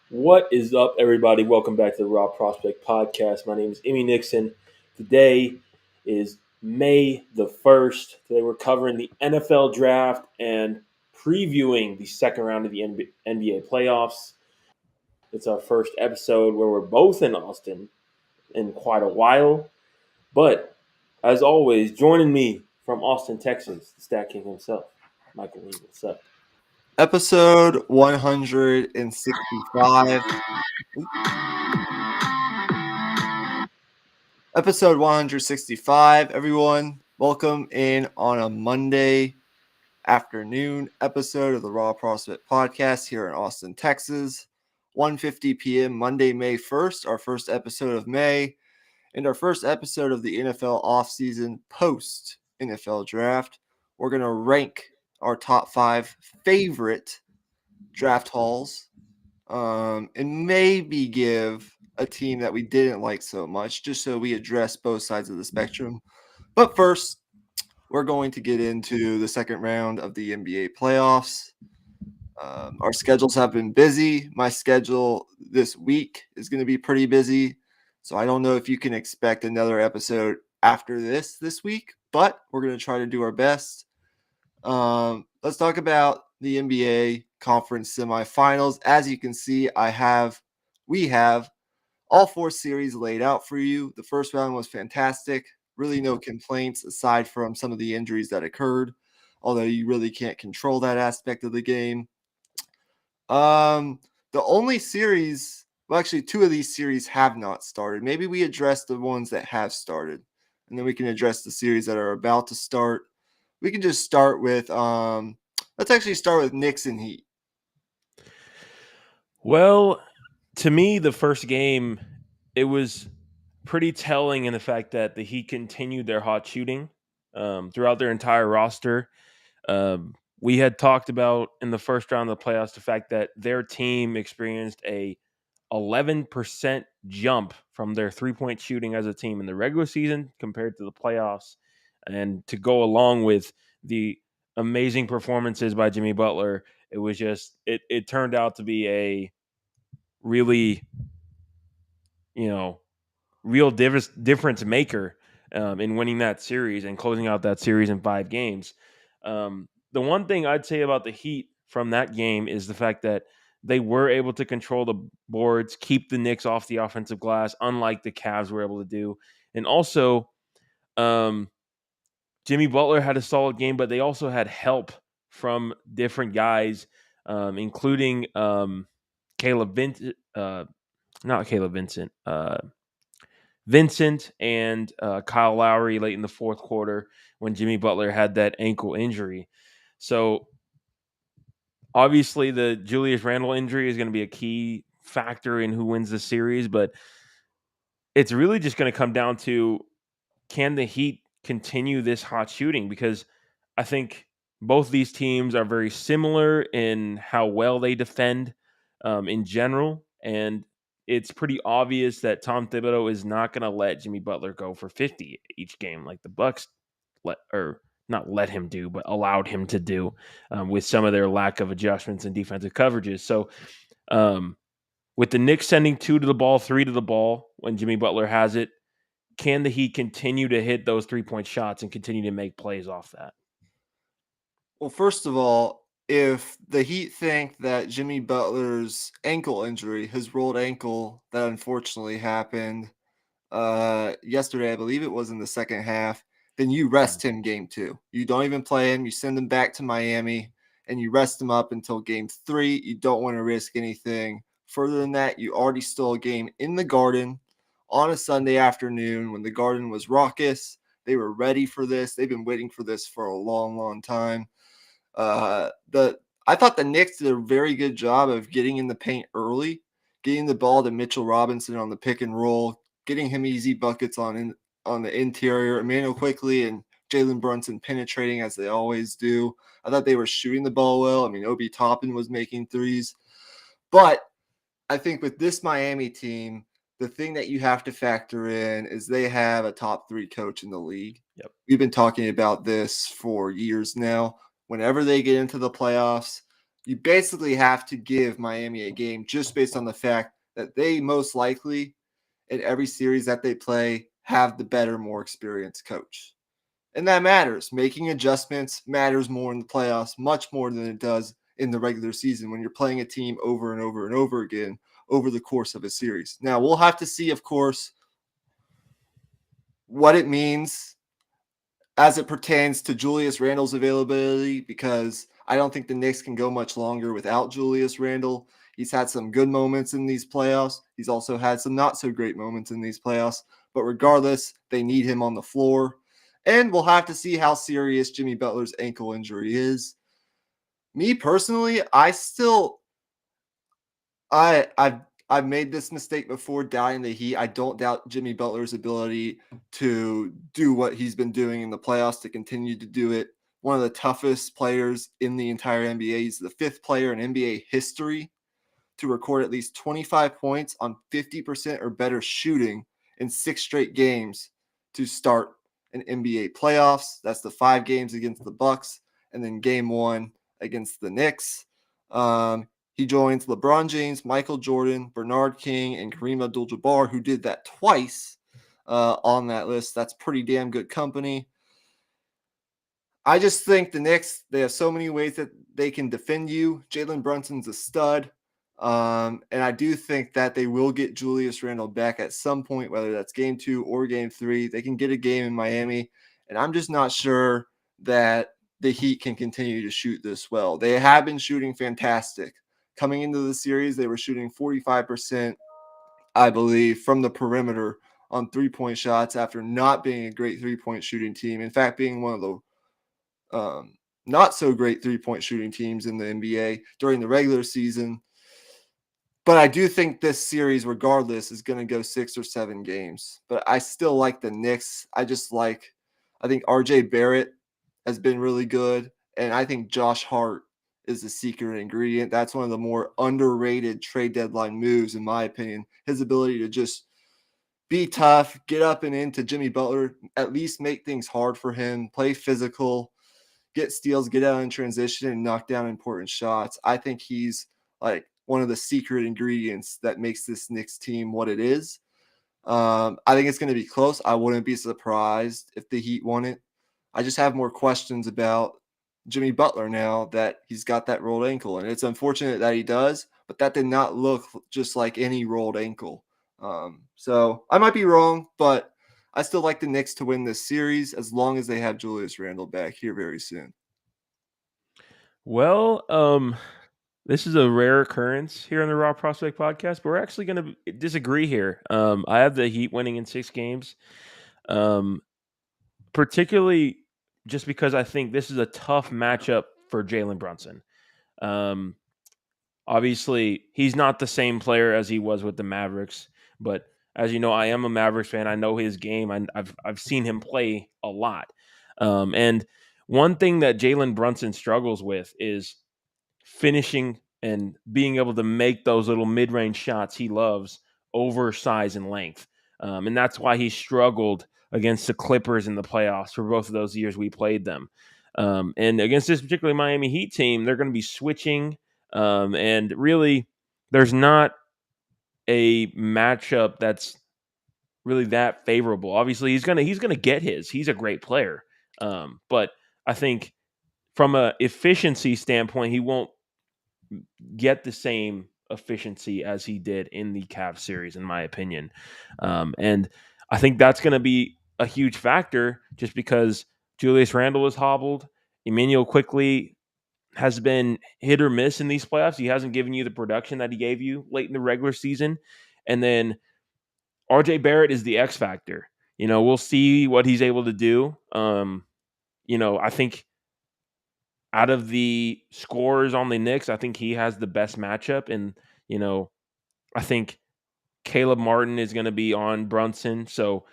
What is up, everybody? Welcome back to the Raw Prospect Podcast. My name is Emmy Nixon. Today is May the 1st. Today we're covering the NFL Draft and previewing the second round of the NBA playoffs. It's our first episode where we're both in Austin in quite a while. But as always, joining me from Austin, Texas, the Stat King himself, Michael Lee. What's up? Episode 165. Episode 165, everyone. Welcome in on a Monday afternoon episode of the Raw Prospect Podcast here in Austin, Texas. 1:50 p.m. Monday, May 1st, our first episode of May, and our first episode of the NFL offseason post NFL draft. We're going to rank our top 5 favorite draft hauls, and maybe give a team that we didn't like so much, just so we address both sides of the spectrum. But first, we're going to get into the second round of the NBA playoffs. Our schedules have been busy. My schedule this week is going to be pretty busy, so I don't know if you can expect another episode after this week, but we're going to try to do our best. Let's talk about the NBA conference semifinals. As you can see, we have all 4 series laid out for you. The first round was fantastic. Really no complaints aside from some of the injuries that occurred, although you really can't control that aspect of the game. The only series, well, actually 2 of these series have not started. Maybe we address the ones that have started, and then we can address the series that are about to start. We can just start with let's actually start with Knicks and Heat. Well, to me, the first game, it was pretty telling in the fact that the Heat continued their hot shooting throughout their entire roster. We had talked about in the first round of the playoffs the fact that their team experienced a 11% jump from their three-point shooting as a team in the regular season compared to the playoffs. And to go along with the amazing performances by Jimmy Butler, it was just it turned out to be a really, real difference maker in winning that series and closing out that series in 5 games. The one thing I'd say about the Heat from that game is the fact that they were able to control the boards, keep the Knicks off the offensive glass, unlike the Cavs were able to do. And also, Jimmy Butler had a solid game, but they also had help from different guys, including Caleb Vincent, not Caleb Vincent, Vincent and Kyle Lowry late in the fourth quarter when Jimmy Butler had that ankle injury. So obviously the Julius Randle injury is going to be a key factor in who wins the series, but it's really just going to come down to, can the Heat continue this hot shooting? Because I think both these teams are very similar in how well they defend in general, and it's pretty obvious that Tom Thibodeau is not going to let Jimmy Butler go for 50 each game like the Bucks not let him do, but allowed him to do with some of their lack of adjustments and defensive coverages. So with the Knicks sending 2 to the ball, 3 to the ball when Jimmy Butler has it, can the Heat continue to hit those 3-point shots and continue to make plays off that? Well, first of all, if the Heat think that Jimmy Butler's ankle injury, his rolled ankle that unfortunately happened yesterday, I believe it was in the second half, then you rest him game 2. You don't even play him. You send him back to Miami and you rest him up until game 3. You don't want to risk anything further than that. You already stole a game in the Garden on a Sunday afternoon when the Garden was raucous. They were ready for this. They've been waiting for this for a long, long time. I thought the Knicks did a very good job of getting in the paint early, getting the ball to Mitchell Robinson on the pick and roll, getting him easy buckets on the interior. Emmanuel Quickly and Jalen Brunson penetrating as they always do. I thought they were shooting the ball well. I mean, Obi Toppin was making threes. But I think with this Miami team, the thing that you have to factor in is they have a top 3 coach in the league. Yep. We've been talking about this for years now. Whenever they get into the playoffs, you basically have to give Miami a game just based on the fact that they most likely in every series that they play have the better, more experienced coach. And that matters. Making adjustments matters more in the playoffs, much more than it does in the regular season when you're playing a team over and over and over again over the course of a series. Now, we'll have to see, of course, what it means as it pertains to Julius Randle's availability, because I don't think the Knicks can go much longer without Julius Randle. He's had some good moments in these playoffs. He's also had some not so great moments in these playoffs. But regardless, they need him on the floor. And we'll have to see how serious Jimmy Butler's ankle injury is. Me personally, I've made this mistake before doubting the Heat. I don't doubt Jimmy Butler's ability to do what he's been doing in the playoffs, to continue to do it. One of the toughest players in the entire NBA. He's the 5th player in NBA history to record at least 25 points on 50% or better shooting in 6 straight games to start an NBA playoffs. That's the 5 games against the Bucks and then game 1 against the Knicks. He joins LeBron James, Michael Jordan, Bernard King, and Kareem Abdul-Jabbar, who did that twice on that list. That's pretty damn good company. I just think the Knicks, they have so many ways that they can defend you. Jalen Brunson's a stud. And I do think that they will get Julius Randle back at some point, whether that's game 2 or game 3. They can get a game in Miami. And I'm just not sure that the Heat can continue to shoot this well. They have been shooting fantastic. Coming into the series, they were shooting 45%, I believe, from the perimeter on 3-point shots after not being a great 3-point shooting team. In fact, being one of the not so great 3-point shooting teams in the NBA during the regular season. But I do think this series, regardless, is going to go 6 or 7 games. But I still like the Knicks. I think RJ Barrett has been really good. And I think Josh Hart is the secret ingredient. That's one of the more underrated trade deadline moves, in my opinion. His ability to just be tough, get up and into Jimmy Butler, at least make things hard for him, play physical, get steals, get out in transition, and knock down important shots. I think he's like one of the secret ingredients that makes this Knicks team what it is. I think it's going to be close. I wouldn't be surprised if the Heat won it. I just have more questions about Jimmy Butler now that he's got that rolled ankle. And it's unfortunate that he does, but that did not look just like any rolled ankle. So I might be wrong, but I still like the Knicks to win this series as long as they have Julius Randle back here very soon. Well, this is a rare occurrence here on the Raw Prospect Podcast, but we're actually going to disagree here. I have the Heat winning in 6 games, particularly just because I think this is a tough matchup for Jalen Brunson. Obviously, he's not the same player as he was with the Mavericks, but as you know, I am a Mavericks fan. I know his game. I've seen him play a lot. And one thing that Jalen Brunson struggles with is finishing and being able to make those little mid-range shots he loves over size and length. And that's why he struggled against the Clippers in the playoffs for both of those years we played them. And against this particular Miami Heat team, they're going to be switching. And really, there's not a matchup that's really that favorable. Obviously, he's gonna get his. He's a great player. But I think from a efficiency standpoint, he won't get the same efficiency as he did in the Cavs series, in my opinion. And I think that's going to be a huge factor just because Julius Randle is hobbled. Emmanuel quickly has been hit or miss in these playoffs. He hasn't given you the production that he gave you late in the regular season. And then RJ Barrett is the X factor. We'll see what he's able to do. I think out of the scorers on the Knicks, I think he has the best matchup. And, I think Caleb Martin is going to be on Brunson. So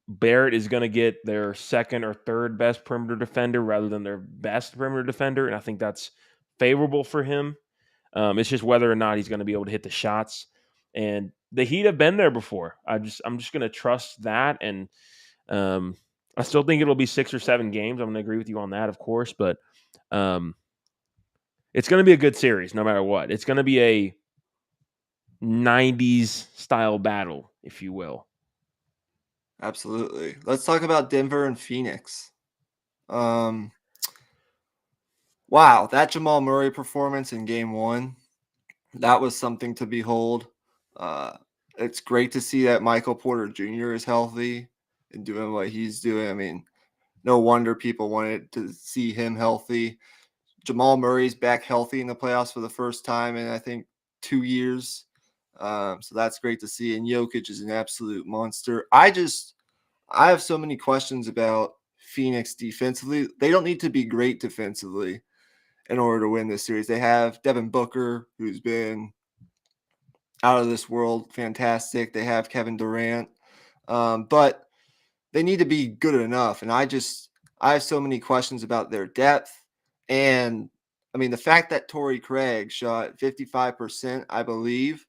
Barrett is going to get their second or third best perimeter defender rather than their best perimeter defender. And I think that's favorable for him. It's just whether or not he's going to be able to hit the shots. And the Heat have been there before. I'm just going to trust that. And I still think it'll be 6 or 7 games. I'm going to agree with you on that, of course. But it's going to be a good series no matter what. It's going to be a 90s style battle, if you will. Absolutely. Let's talk about Denver and Phoenix. Wow, that Jamal Murray performance in game 1, that was something to behold. It's great to see that Michael Porter Jr. is healthy and doing what he's doing. I mean, no wonder people wanted to see him healthy. Jamal Murray's back healthy in the playoffs for the first time in, I think, 2 years. So that's great to see. And Jokic is an absolute monster. I have so many questions about Phoenix defensively. They don't need to be great defensively in order to win this series. They have Devin Booker, who's been out of this world, fantastic. They have Kevin Durant, but they need to be good enough. And I have so many questions about their depth. And I mean, the fact that Torrey Craig shot 55%, I believe,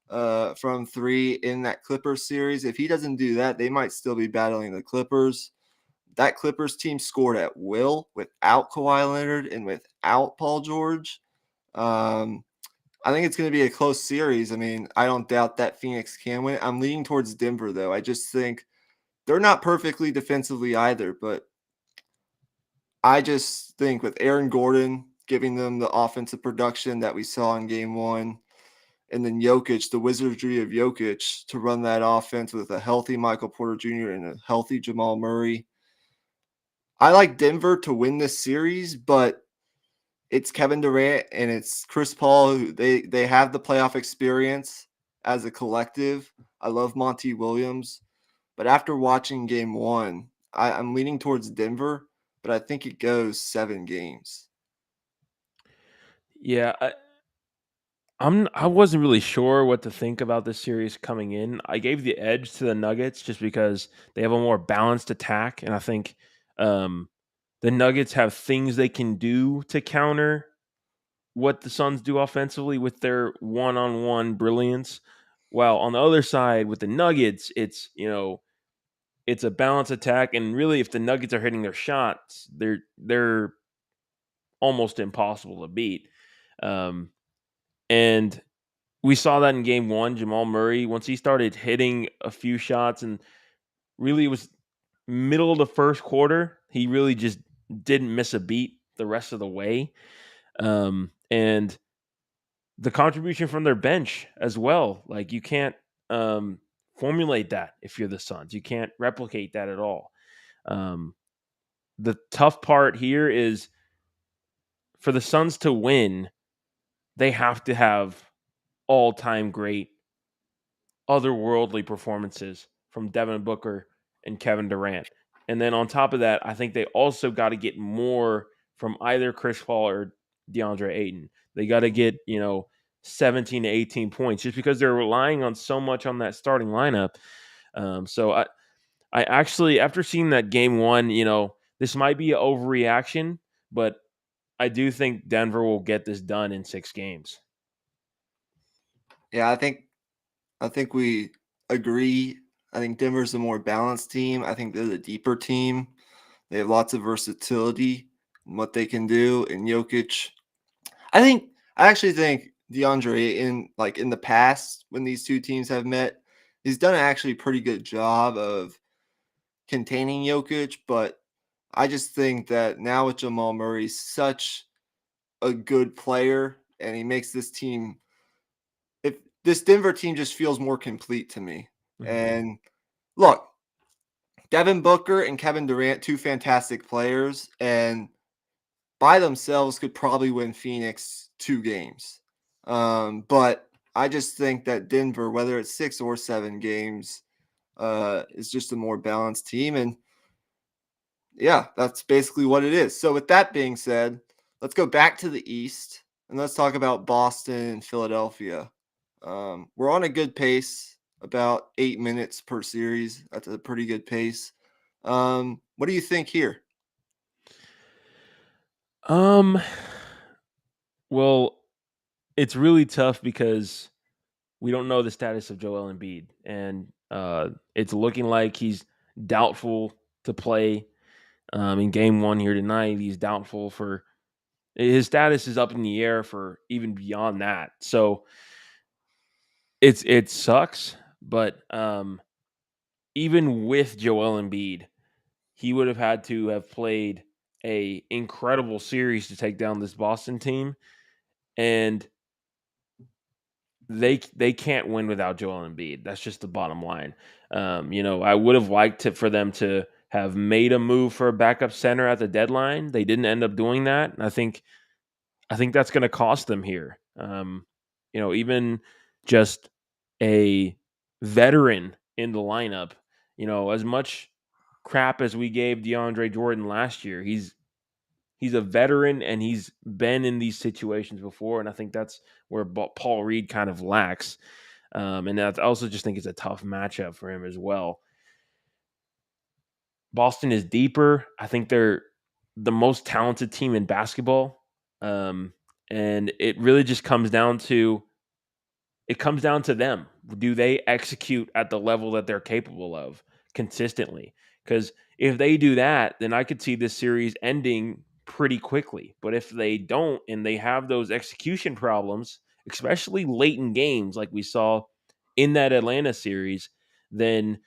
from 3 in that Clippers series. If he doesn't do that, they might still be battling the Clippers. That Clippers team scored at will without Kawhi Leonard and without Paul George. I think it's going to be a close series. I mean, I don't doubt that Phoenix can win. I'm leaning towards Denver, though. I just think they're not perfectly defensively either, but I just think with Aaron Gordon giving them the offensive production that we saw in game 1, and then Jokic, the wizardry of Jokic to run that offense with a healthy Michael Porter Jr. and a healthy Jamal Murray. I like Denver to win this series, but it's Kevin Durant and it's Chris Paul. They have the playoff experience as a collective. I love Monty Williams, but after watching game 1, I'm leaning towards Denver, but I think it goes 7 games. Yeah, I wasn't really sure what to think about this series coming in. I gave the edge to the Nuggets just because they have a more balanced attack, and I think the Nuggets have things they can do to counter what the Suns do offensively with their one-on-one brilliance. While on the other side with the Nuggets, it's a balanced attack, and really, if the Nuggets are hitting their shots, they're almost impossible to beat. And we saw that in game 1. Jamal Murray, once he started hitting a few shots, and really it was middle of the first quarter, he really just didn't miss a beat the rest of the way. And the contribution from their bench as well. Like, you can't formulate that if you're the Suns. You can't replicate that at all. The tough part here is for the Suns to win, they have to have all-time great otherworldly performances from Devin Booker and Kevin Durant. And then on top of that, I think they also got to get more from either Chris Paul or DeAndre Ayton. They got to get, 17 to 18 points just because they're relying on so much on that starting lineup. So I actually, after seeing that game 1, this might be an overreaction, but I do think Denver will get this done in 6 games. Yeah, I think we agree. I think Denver's a more balanced team. I think they're the deeper team. They have lots of versatility in what they can do. And Jokic, I actually think DeAndre in the past when these two teams have met, he's done an actually pretty good job of containing Jokic. But I just think that now with Jamal Murray, such a good player, and he makes this team. If this Denver team just feels more complete to me. Mhm. And look, Devin Booker and Kevin Durant, two fantastic players, and by themselves could probably win Phoenix 2 games. But I just think that Denver, whether it's 6 or 7 games, is just a more balanced team. And yeah, that's basically what it is. So with that being said, let's go back to the East and let's talk about Boston and Philadelphia. We're on a good pace, about 8 minutes per series. That's a pretty good pace. What do you think here? Um, well, it's really tough because we don't know the status of Joel Embiid, and it's looking like he's doubtful to play in Game One here tonight. He's doubtful for his status is up in the air for even beyond that. So it sucks, but even with Joel Embiid, he would have had to have played a incredible series to take down this Boston team, and they can't win without Joel Embiid. That's just the bottom line. I would have liked for them to have made a move for a backup center at the deadline. They didn't end up doing that, and I think that's going to cost them here. Even just a veteran in the lineup. As much crap as we gave DeAndre Jordan last year, he's a veteran and he's been in these situations before, and I think that's where Paul Reed kind of lacks. And I also just think it's a tough matchup for him as well. Boston is deeper. I think they're the most talented team in basketball, and it really just comes down to them. Do they execute at the level that they're capable of consistently? Because if they do that, then I could see this series ending pretty quickly. But if they don't and they have those execution problems, especially late in games like we saw in that Atlanta series, then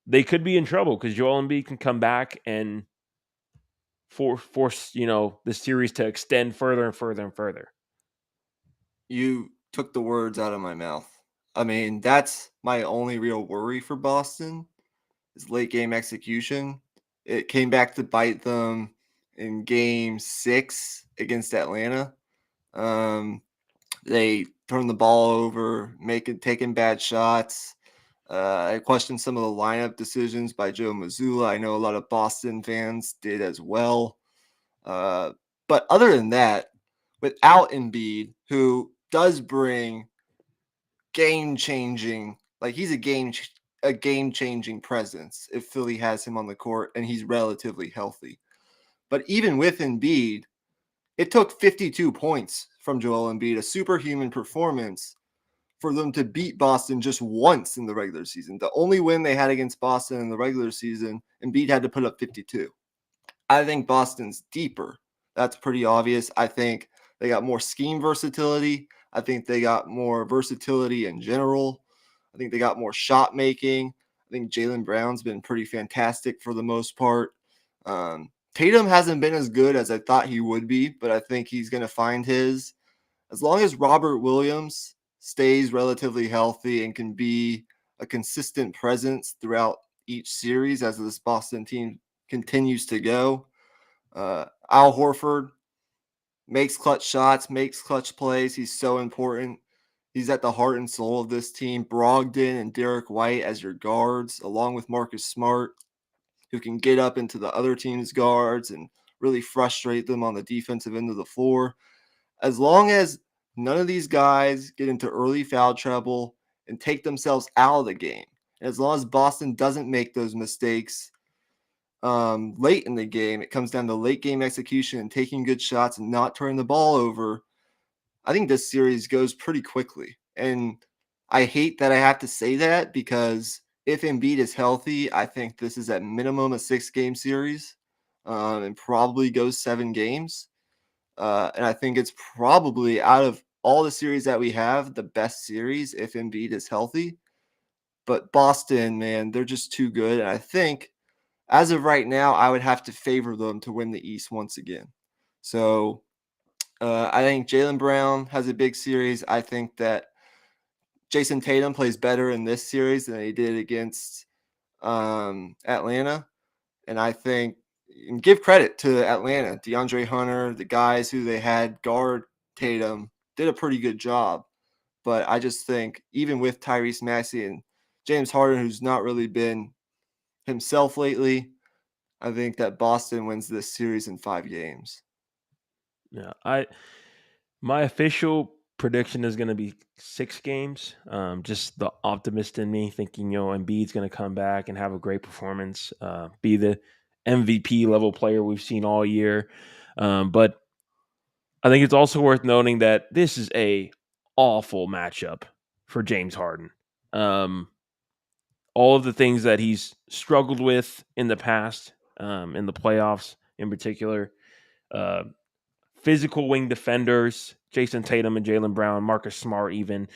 they could be in trouble because Joel Embiid can come back and force the series to extend further and further and further. You took the words out of my mouth. I mean, that's my only real worry for Boston is late game execution. It came back to bite them in game 6 against Atlanta. They turned the ball over, taking bad shots. I questioned some of the lineup decisions by Joe Mazzulla. I know a lot of Boston fans did as well. But other than that, without Embiid, who does bring game changing, like he's a game changing presence if Philly has him on the court and he's relatively healthy. But even with Embiid, it took 52 points from Joel Embiid, a superhuman performance, for them to beat Boston just once in the regular season. The only win they had against Boston in the regular season, Embiid had to put up 52. I think Boston's deeper. That's pretty obvious. I think they got more scheme versatility. I think they got more versatility in general. I think they got more shot making. I think Jaylen Brown's been pretty fantastic for the most part. Tatum hasn't been as good as I thought he would be, but I think he's going to find his. As long as Robert Williams stays relatively healthy and can be a consistent presence throughout each series as this Boston team continues to go. Al Horford makes clutch shots, makes clutch plays. He's so important. He's at the heart and soul of this team. Brogdon and Derek White as your guards, along with Marcus Smart, who can get up into the other team's guards and really frustrate them on the defensive end of the floor. As long as none of these guys get into early foul trouble and take themselves out of the game, and as long as Boston doesn't make those mistakes late in the game, it comes down to late game execution and taking good shots and not turning the ball over. I think this series goes pretty quickly. And I hate that I have to say that because if Embiid is healthy, I think this is at minimum a 6-game series and probably goes 7 games. And I think it's probably out of all the series that we have, the best series if Embiid is healthy. But Boston, man, they're just too good. And I think as of right now, I would have to favor them to win the East once again. So I think Jaylen Brown has a big series. I think that Jason Tatum plays better in this series than he did against Atlanta. And I think, and give credit to Atlanta, DeAndre Hunter, the guys who they had guard Tatum did a pretty good job. But I just think even with Tyrese Maxey and James Harden, who's not really been himself lately, I think that Boston wins this series in 5 games. Yeah, my official prediction is going to be 6 games. Just the optimist in me thinking, Embiid's going to come back and have a great performance, be the MVP level player we've seen all year. But I think it's also worth noting that this is a awful matchup for James Harden. Um, all of the things that he's struggled with in the past, in the playoffs in particular, uh, physical wing defenders, Jason Tatum and Jalen Brown, Marcus Smart even,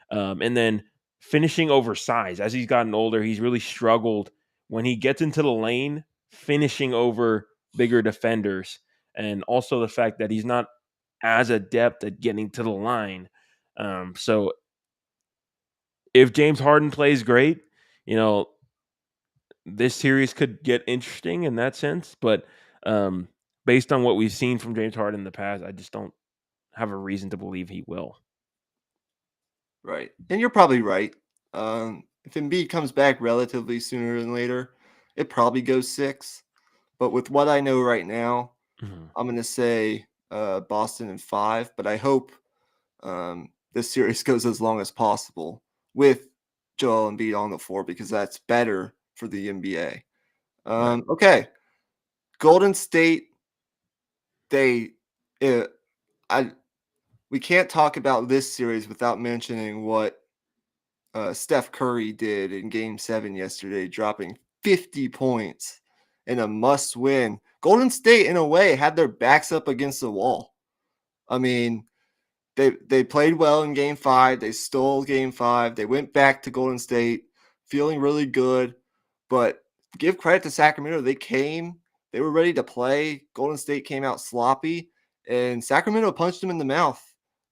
and then finishing oversized. As he's gotten older, he's really struggled when he gets into the lane, finishing over bigger defenders, and also the fact that he's not as adept at getting to the line. So if James Harden plays great, you know, this series could get interesting in that sense. But um, based on what we've seen from James Harden in the past, I just don't have a reason to believe he will. Right. And you're probably right. If Embiid comes back relatively sooner than later, it probably goes 6. But with what I know right now, Mhm. I'm going to say Boston in 5. But I hope this series goes as long as possible with Joel Embiid on the floor because that's better for the NBA. Right. Okay. Golden State, they, uh, I, we can't talk about this series without mentioning what Steph Curry did in Game 7 yesterday, dropping 50 points in a must win. Golden State, in a way, had their backs up against the wall. I mean, they played well in Game 5. They stole Game 5. They went back to Golden State feeling really good. But give credit to Sacramento. They were ready to play. Golden State came out sloppy, and Sacramento punched them in the mouth.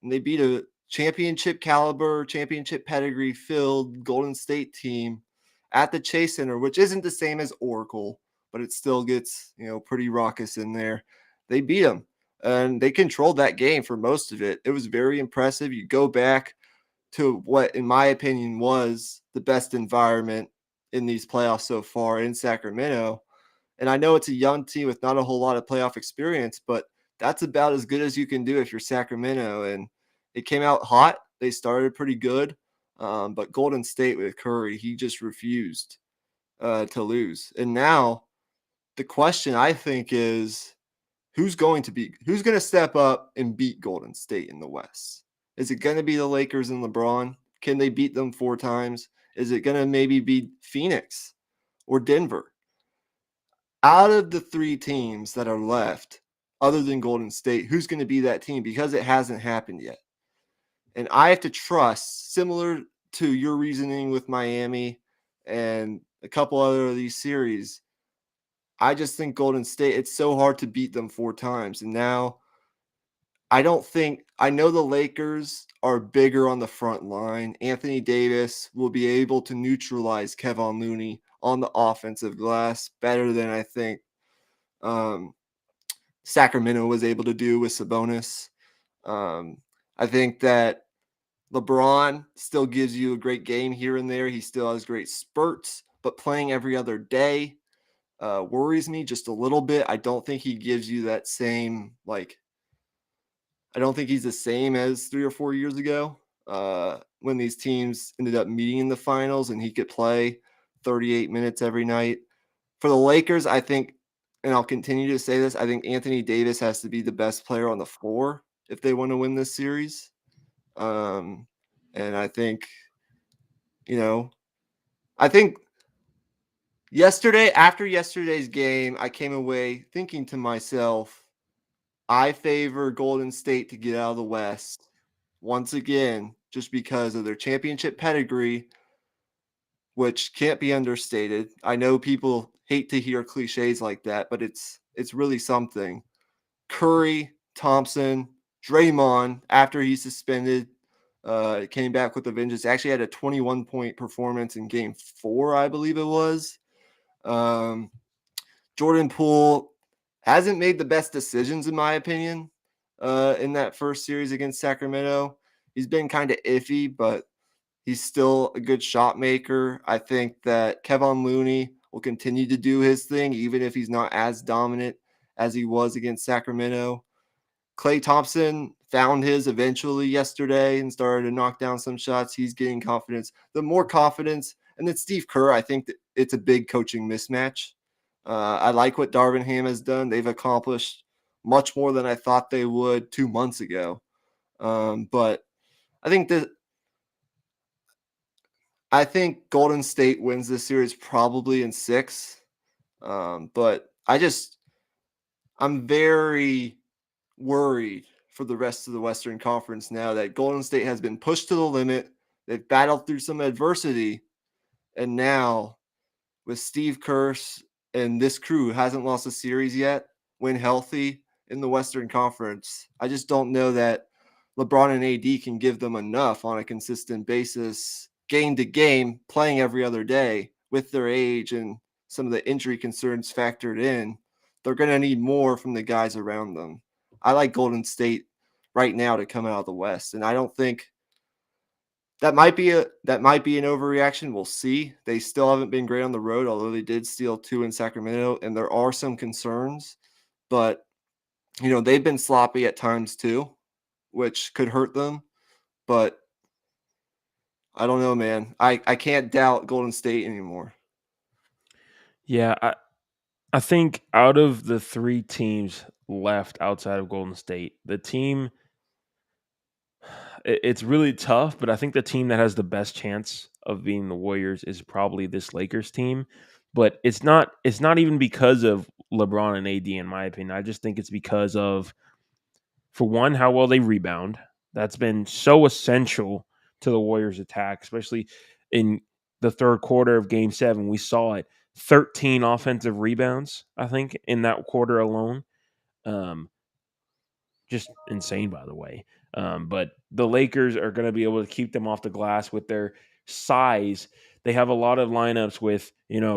And they beat a championship caliber, championship pedigree filled Golden State team at the Chase Center, which isn't the same as Oracle, but it still gets, pretty raucous in there. They beat them and they controlled that game for most of it. It was very impressive. You go back to what, in my opinion, was the best environment in these playoffs so far in Sacramento. And I know it's a young team with not a whole lot of playoff experience, but that's about as good as you can do if you're Sacramento. And it came out hot. They started pretty good. But Golden State with Curry, he just refused to lose. And now the question I think is who's going to step up and beat Golden State in the West? Is it going to be the Lakers and LeBron? Can they beat them 4 times? Is it going to maybe be Phoenix or Denver? Out of the 3 teams that are left, other than Golden State, who's going to be that team? Because it hasn't happened yet. And I have to trust, similar to your reasoning with Miami and a couple other of these series, I just think Golden State, it's so hard to beat them 4 times. And now I know the Lakers are bigger on the front line. Anthony Davis will be able to neutralize Kevon Looney on the offensive glass better than I think um, Sacramento was able to do with Sabonis. Um, I think that LeBron still gives you a great game here and there. He still has great spurts, but playing every other day worries me just a little bit. I don't think he gives you that same I don't think he's the same as 3 or 4 years ago when these teams ended up meeting in the finals and he could play 38 minutes every night. For the Lakers, I think, and I'll continue to say this, I think Anthony Davis has to be the best player on the floor if they want to win this series. And I think, you know, I think after yesterday's game, I came away thinking to myself, I favor Golden State to get out of the West once again, just because of their championship pedigree, which can't be understated. I know people hate to hear cliches like that, but it's really something. Curry, Thompson, Draymond, after he's suspended, came back with a vengeance. Actually had a 21-point performance in game 4, I believe it was. Um, Jordan Poole hasn't made the best decisions, in my opinion, in that first series against Sacramento. He's been kind of iffy, but he's still a good shot maker. I think that Kevon Looney will continue to do his thing, even if he's not as dominant as he was against Sacramento. Klay Thompson found his eventually yesterday and started to knock down some shots. He's getting confidence. The more confidence, and then Steve Kerr, I think that it's a big coaching mismatch. I like what Darvin Ham has done. They've accomplished much more than I thought they would 2 months ago. But I think that I think Golden State wins this series probably in 6. But I'm very worried for the rest of the Western Conference now that Golden State has been pushed to the limit. They've battled through some adversity, and now with Steve Kerr and this crew hasn't lost a series yet when healthy in the Western Conference. I just don't know that LeBron and AD can give them enough on a consistent basis, game to game, playing every other day with their age and some of the injury concerns factored in. They're going to need more from the guys around them. I like Golden State right now to come out of the West, and I don't think that might be an overreaction. We'll see. They still haven't been great on the road, although they did steal 2 in Sacramento, and there are some concerns. But they've been sloppy at times too, which could hurt them. But I don't know, man. I can't doubt Golden State anymore. Yeah, I think out of the 3 teams left outside of Golden State, the team it's really tough, but I think the team that has the best chance of being the Warriors is probably this Lakers team. But it's not even because of LeBron and AD in my opinion. I just think it's because of, for one, how well they rebound. That's been so essential to the Warriors attack, especially in the third quarter of game 7. We saw it. 13 offensive rebounds, I think, in that quarter alone. Um, just insane, by the way. But the Lakers are going to be able to keep them off the glass with their size. They have a lot of lineups with,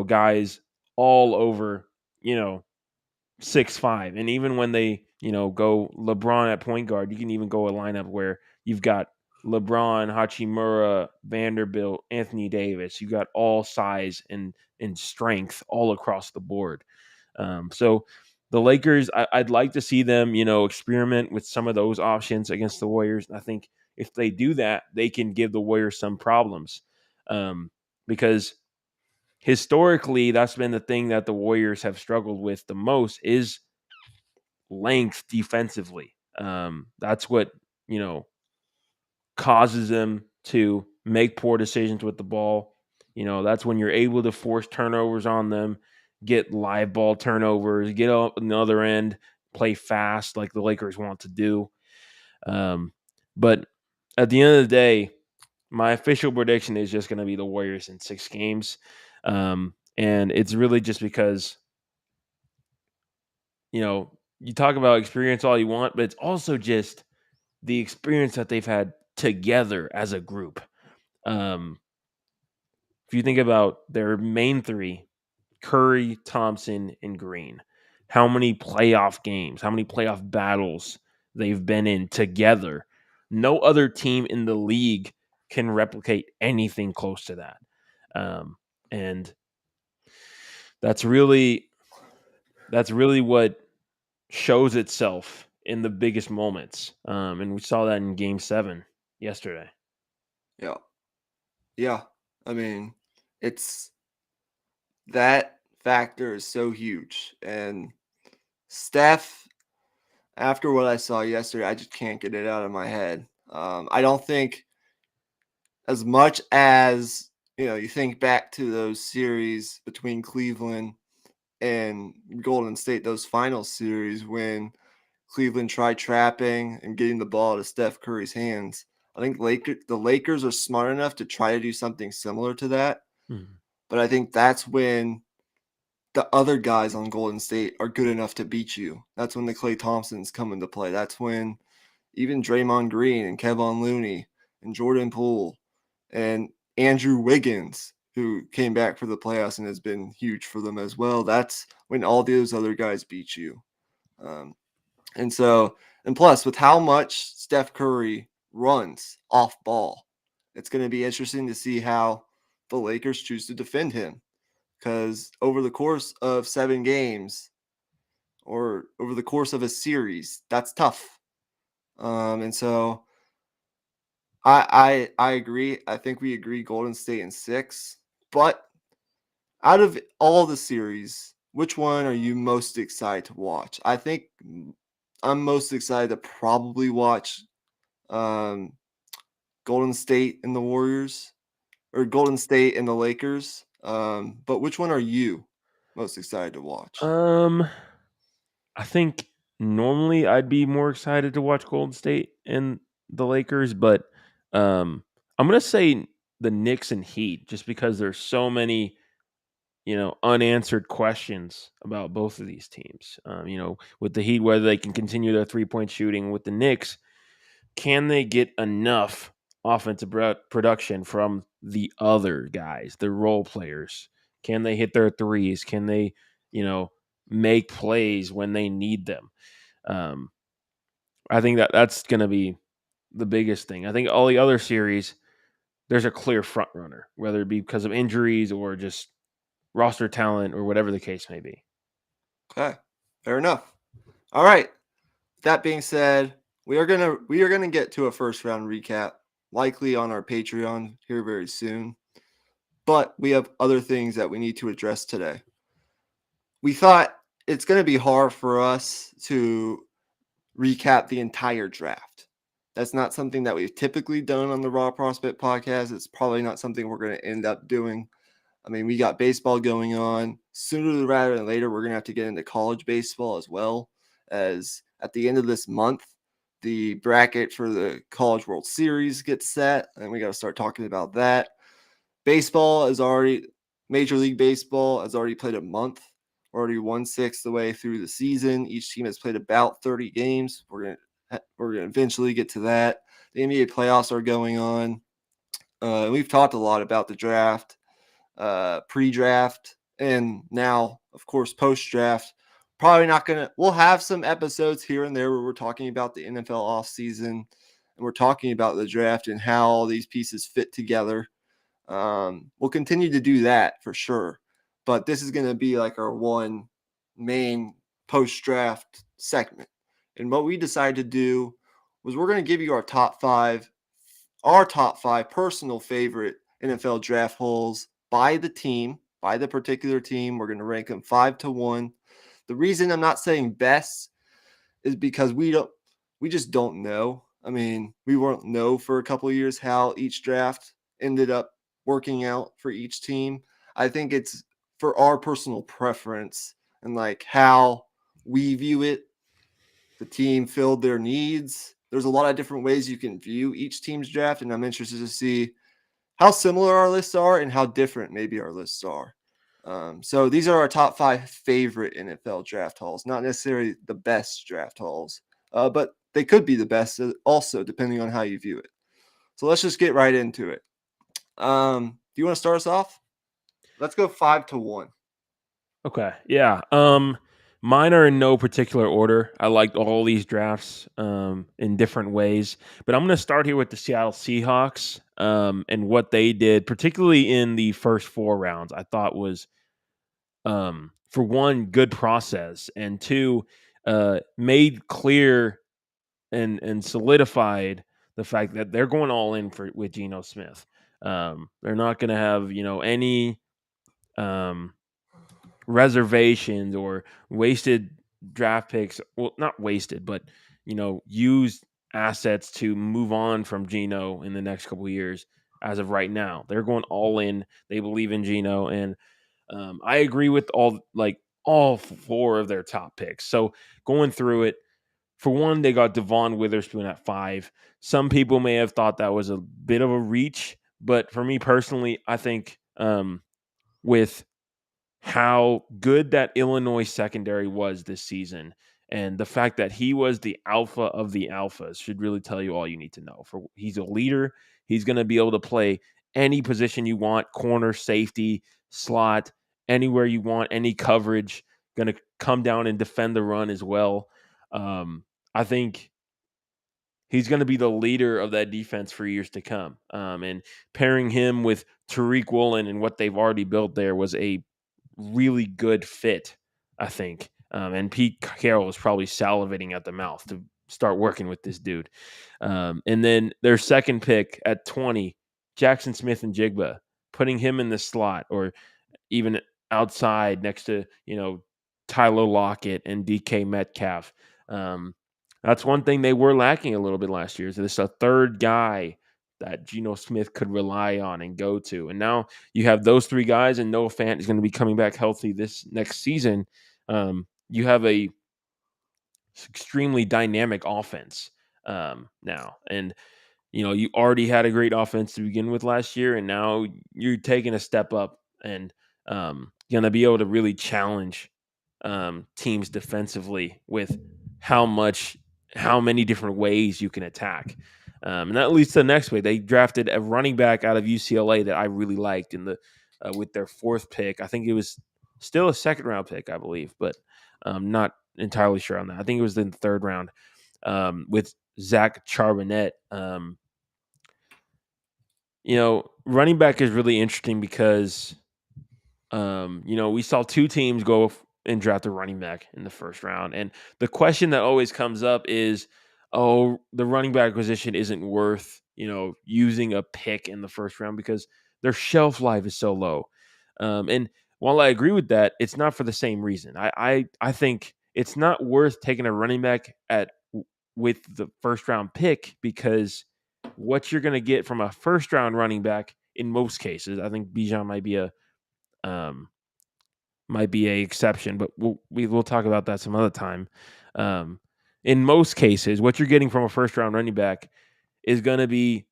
guys all over, 6'5", and even when they, go LeBron at point guard, you can even go a lineup where you've got LeBron, Hachimura, Vanderbilt, Anthony Davis. You got all size and strength all across the board. So the Lakers, I'd like to see them, experiment with some of those options against the Warriors. I think if they do that, they can give the Warriors some problems, because historically that's been the thing that the Warriors have struggled with the most is length defensively. That's what causes them to make poor decisions with the ball. That's when you're able to force turnovers on them, get live ball turnovers, get up on the other end, play fast like the Lakers want to do. But at the end of the day, my official prediction is just going to be the Warriors in 6 games. And it's really just because, you talk about experience all you want, but it's also just the experience that they've had together as a group. Um, if you think about their main 3, Curry, Thompson, and Green, how many playoff games, how many playoff battles they've been in together. No other team in the league can replicate anything close to that. And that's really what shows itself in the biggest moments. And we saw that in game 7 yesterday. Yeah. Yeah. I mean, it's that factor is so huge. And Steph, after what I saw yesterday, I just can't get it out of my head. I don't think, as much as you think back to those series between Cleveland and Golden State, those final series when Cleveland tried trapping and getting the ball to Steph Curry's hands. I think the Lakers are smart enough to try to do something similar to that. Mhm. But I think that's when the other guys on Golden State are good enough to beat you. That's when the Klay Thompsons come into play. That's when even Draymond Green and Kevon Looney and Jordan Poole and Andrew Wiggins who came back for the playoffs and has been huge for them as well. That's when all those other guys beat you. Um, and so, and plus, with how much Steph Curry runs off ball, it's going to be interesting to see how the Lakers choose to defend him. Because over the course of 7 games or over the course of a series, that's tough. And so I agree. I think we agree Golden State in 6. But out of all the series, which one are you most excited to watch? I think I'm most excited to probably watch um, Golden State and the Warriors or Golden State and the Lakers. But which one are you most excited to watch? Um, I think normally I'd be more excited to watch Golden State and the Lakers, but I'm gonna say the Knicks and Heat just because there's so many unanswered questions about both of these teams. With the Heat, whether they can continue their 3-point shooting. With the Knicks, can they get enough offensive production from the other guys, the role players? Can they hit their threes? Can they, make plays when they need them? Um, I think that's going to be the biggest thing. I think all the other series, there's a clear front runner, whether it be because of injuries or just roster talent or whatever the case may be. Okay, fair enough. All right. That being said, we are gonna get to a first round recap, likely on our Patreon here very soon. But we have other things that we need to address today. We thought it's gonna be hard for us to recap the entire draft. That's not something that we've typically done on the Raw Prospect podcast. It's probably not something we're going to end up doing. I mean, we got baseball going on. Sooner rather than later, we're going to have to get into college baseball as well, as at the end of this month, the bracket for the College World Series gets set, and we got to start talking about that. Baseball is already, Major League Baseball has already played a month, already 1/6 the way through the season. Each team has played about 30 games. We're gonna eventually get to that. The NBA playoffs are going on. We've talked a lot about the draft, pre-draft, and now, of course, post-draft. Probably not gonna. We'll have some episodes here and there where we're talking about the NFL offseason and we're talking about the draft and how all these pieces fit together. We'll continue to do that for sure, but this is going to be like our one main post-draft segment. And what we decided to do was we're going to give you our top five personal favorite NFL draft holes by the team, by the particular team. We're going to rank them 5 to 1. The reason I'm not saying best is because we just don't know. I mean, we won't know for a couple of years how each draft ended up working out for each team. I think it's for our personal preference and like how we view it. The team filled their needs. There's a lot of different ways you can view each team's draft, and I'm interested to see how similar our lists are and how different maybe our lists are. So these are our top 5 favorite NFL draft hauls, not necessarily the best draft hauls, but they could be the best also, depending on how you view it. So let's just get right into it. Do you want to start us off? Let's go 5 to 1. Okay. Yeah. Mine are in no particular order. I liked all these drafts in different ways, but I'm going to start here with the Seattle Seahawks and what they did, particularly in the first 4 rounds. I thought was for one, good process, and two, made clear and solidified the fact that they're going all in with Geno Smith. They're not going to have any um, reservations or wasted draft picks. Well, not wasted, but used assets to move on from Geno in the next couple of years. As of right now, they're going all in. They believe in Geno, and I agree with all 4 of their top picks. So going through it, for one, they got Devon Witherspoon at 5. Some people may have thought that was a bit of a reach, but for me personally, I think with how good that Illinois secondary was this season and the fact that he was the alpha of the alphas should really tell you all you need to know. For he's a leader, he's going to be able to play any position you want, corner, safety, slot, anywhere you want, any coverage, going to come down and defend the run as well. I think he's going to be the leader of that defense for years to come. And pairing him with Tariq Woolen and what they've already built there was a really good fit, I think. And Pete Carroll was probably salivating at the mouth to start working with this dude. And then their second pick at 20, Jackson Smith and Jigba, putting him in the slot or even outside next to, Tyler Lockett and DK Metcalf. Um, that's one thing they were lacking a little bit last year. Is this a third guy that Geno Smith could rely on and go to? And now you have those three guys, and Noah Fant is going to be coming back healthy this next season. You have a extremely dynamic offense now, and you already had a great offense to begin with last year, and now you're taking a step up and going to be able to really challenge teams defensively with how many different ways you can attack. And that leads to the next way. They drafted a running back out of UCLA that I really liked in the with their fourth pick. I think it was still a second round pick, I believe, but not entirely sure on that. I think it was in the third round with Zach Charbonnet. Running back is really interesting because, we saw two teams go and draft a running back in the first round. And the question that always comes up is, oh, the running back position isn't worth, using a pick in the first round because their shelf life is so low. And while I agree with that, it's not for the same reason. I think it's not worth taking a running back with the first round pick because what you're going to get from a first round running back in most cases, I think Bijan um, might be a exception, but we'll talk about that some other time. In most cases, what you're getting from a first round running back is going to be,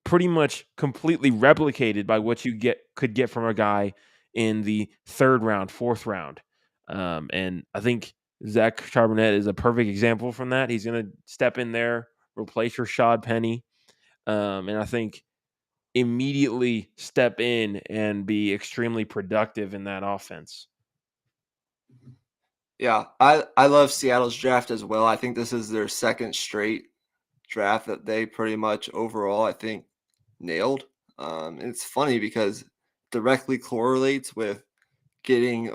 pretty much completely replicated by what you could get from a guy in the third round, fourth round. And I think Zach Charbonnet is a perfect example from that. He's going to step in there, replace Rashad Penny, and I think immediately step in and be extremely productive in that offense. Yeah, I love Seattle's draft as well. I think this is their second straight draft that they pretty much overall, I think, nailed. And it's funny because directly correlates with getting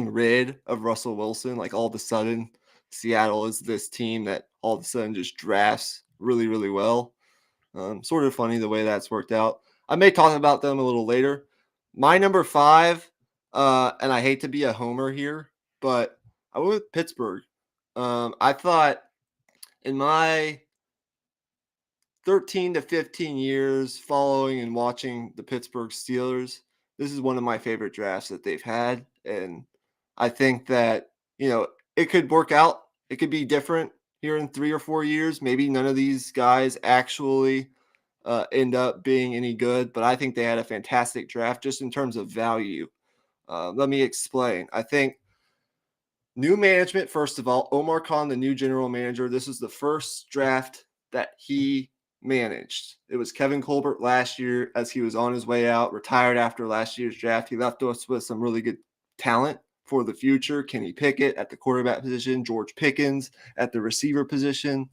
rid of Russell Wilson. Like all of a sudden, Seattle is this team that all of a sudden just drafts really, really well. Sort of funny the way that's worked out. I may talk about them a little later. My number 5, and I hate to be a homer here, but I went with Pittsburgh. I thought in my 13 to 15 years following and watching the Pittsburgh Steelers, this is one of my favorite drafts that they've had. And I think that, it could work out. It could be different here in 3 or 4 years. Maybe none of these guys actually end up being any good, but I think they had a fantastic draft just in terms of value. Let me explain. I think new management, first of all, Omar Khan, the new general manager, this is the first draft that he managed. It was Kevin Colbert last year as he was on his way out, retired after last year's draft. He left us with some really good talent for the future. Kenny Pickett at the quarterback position, George Pickens at the receiver position,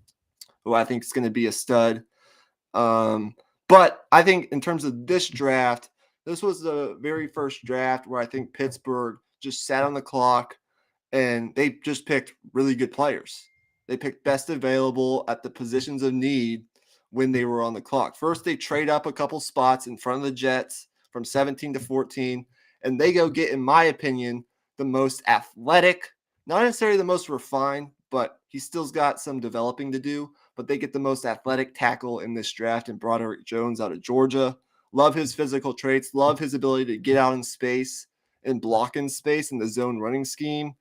who I think is going to be a stud. But I think in terms of this draft, this was the very first draft where I think Pittsburgh just sat on the clock and they just picked really good players. They picked best available at the positions of need when they were on the clock. First, they trade up a couple spots in front of the Jets from 17 to 14, and they go get, in my opinion, the most athletic, not necessarily the most refined, but he still's got some developing to do. But they get the most athletic tackle in this draft in Broderick Jones out of Georgia. Love his physical traits, love his ability to get out in space and block in space in the zone running scheme.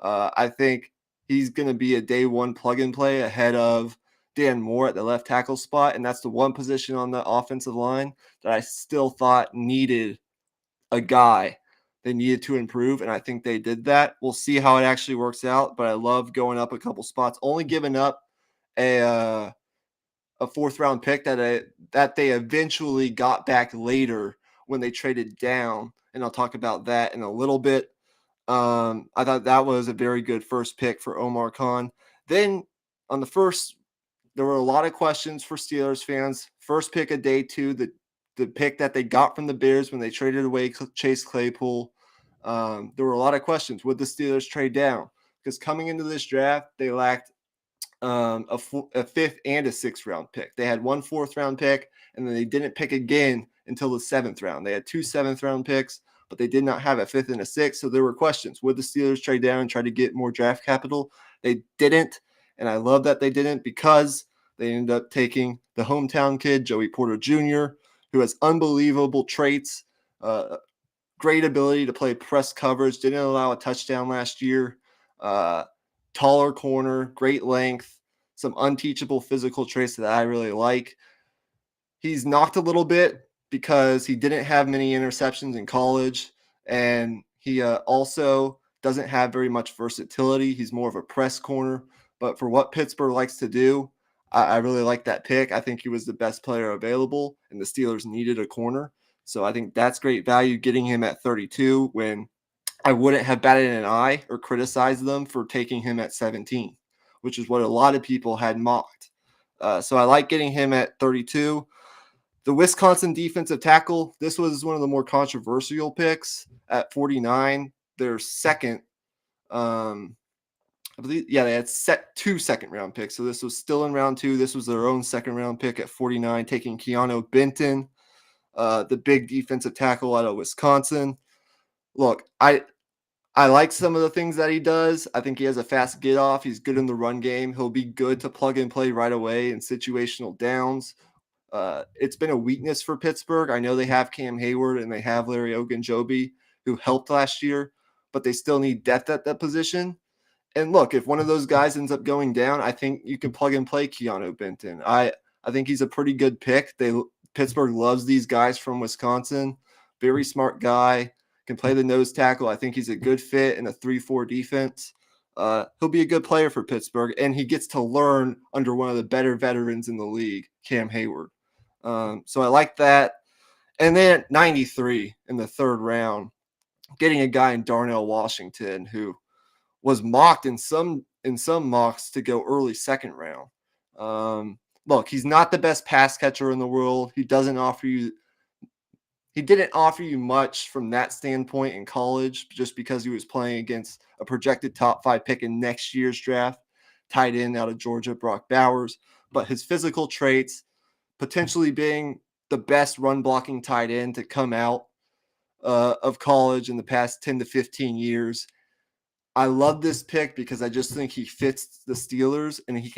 I think he's going to be a day one plug and play ahead of Dan Moore at the left tackle spot. And that's the one position on the offensive line that I still thought needed a guy. They needed to improve, and I think they did that. We'll see how it actually works out, but I love going up a couple spots, only giving up a a fourth round pick that they eventually got back later when they traded down, and I'll talk about that in a little bit. I thought that was a very good first pick for Omar Khan. Then on the first, there were a lot of questions for Steelers fans. First pick of day two, the pick that they got from the Bears when they traded away Chase Claypool. There were a lot of questions. Would the Steelers trade down? Because coming into this draft, they lacked a fifth and a sixth round pick. They had one fourth round pick, and then they didn't pick again until the seventh round. They had two seventh round picks, but they did not have a fifth and a sixth. So there were questions. Would the Steelers trade down and try to get more draft capital? They didn't. And I love that they didn't, because they ended up taking the hometown kid, Joey Porter Jr., who has unbelievable traits, great ability to play press coverage, didn't allow a touchdown last year, taller corner, great length, some unteachable physical traits that I really like. He's knocked a little bit because he didn't have many interceptions in college, and he also doesn't have very much versatility. He's more of a press corner, but for what Pittsburgh likes to do, I really like that pick. I think he was the best player available, and the Steelers needed a corner. So I think that's great value getting him at 32 when I wouldn't have batted an eye or criticized them for taking him at 17, which is what a lot of people had mocked. So I like getting him at 32. The Wisconsin defensive tackle, this was one of the more controversial picks at 49. Their second, I believe, they had two second round picks. So this was still in round two. This was their own second round pick at 49, taking Keanu Benton, the big defensive tackle out of Wisconsin. Look, I like some of the things that he does. I think he has a fast get off. He's good in the run game. He'll be good to plug and play right away in situational downs. It's been a weakness for Pittsburgh. I know they have Cam Hayward and they have Larry Ogunjobi, who helped last year, but they still need depth at that position. And look, if one of those guys ends up going down, I think you can plug and play Keanu Benton. I think he's a pretty good pick. Pittsburgh loves these guys from Wisconsin. Very smart guy, can play the nose tackle. I think he's a good fit in a 3-4 defense. He'll be a good player for Pittsburgh, and he gets to learn under one of the better veterans in the league, Cam Hayward. So I like that. And then at 93 in the third round, getting a guy in Darnell Washington who was mocked in some mocks to go early second round. Look, he's not the best pass catcher in the world. He didn't offer you much from that standpoint in college, just because he was playing against a projected top 5 pick in next year's draft, tight end out of Georgia, Brock Bowers. But his physical traits, potentially being the best run blocking tight end to come out of college in the past 10 to 15 years. I love this pick because I just think he fits the Steelers, and he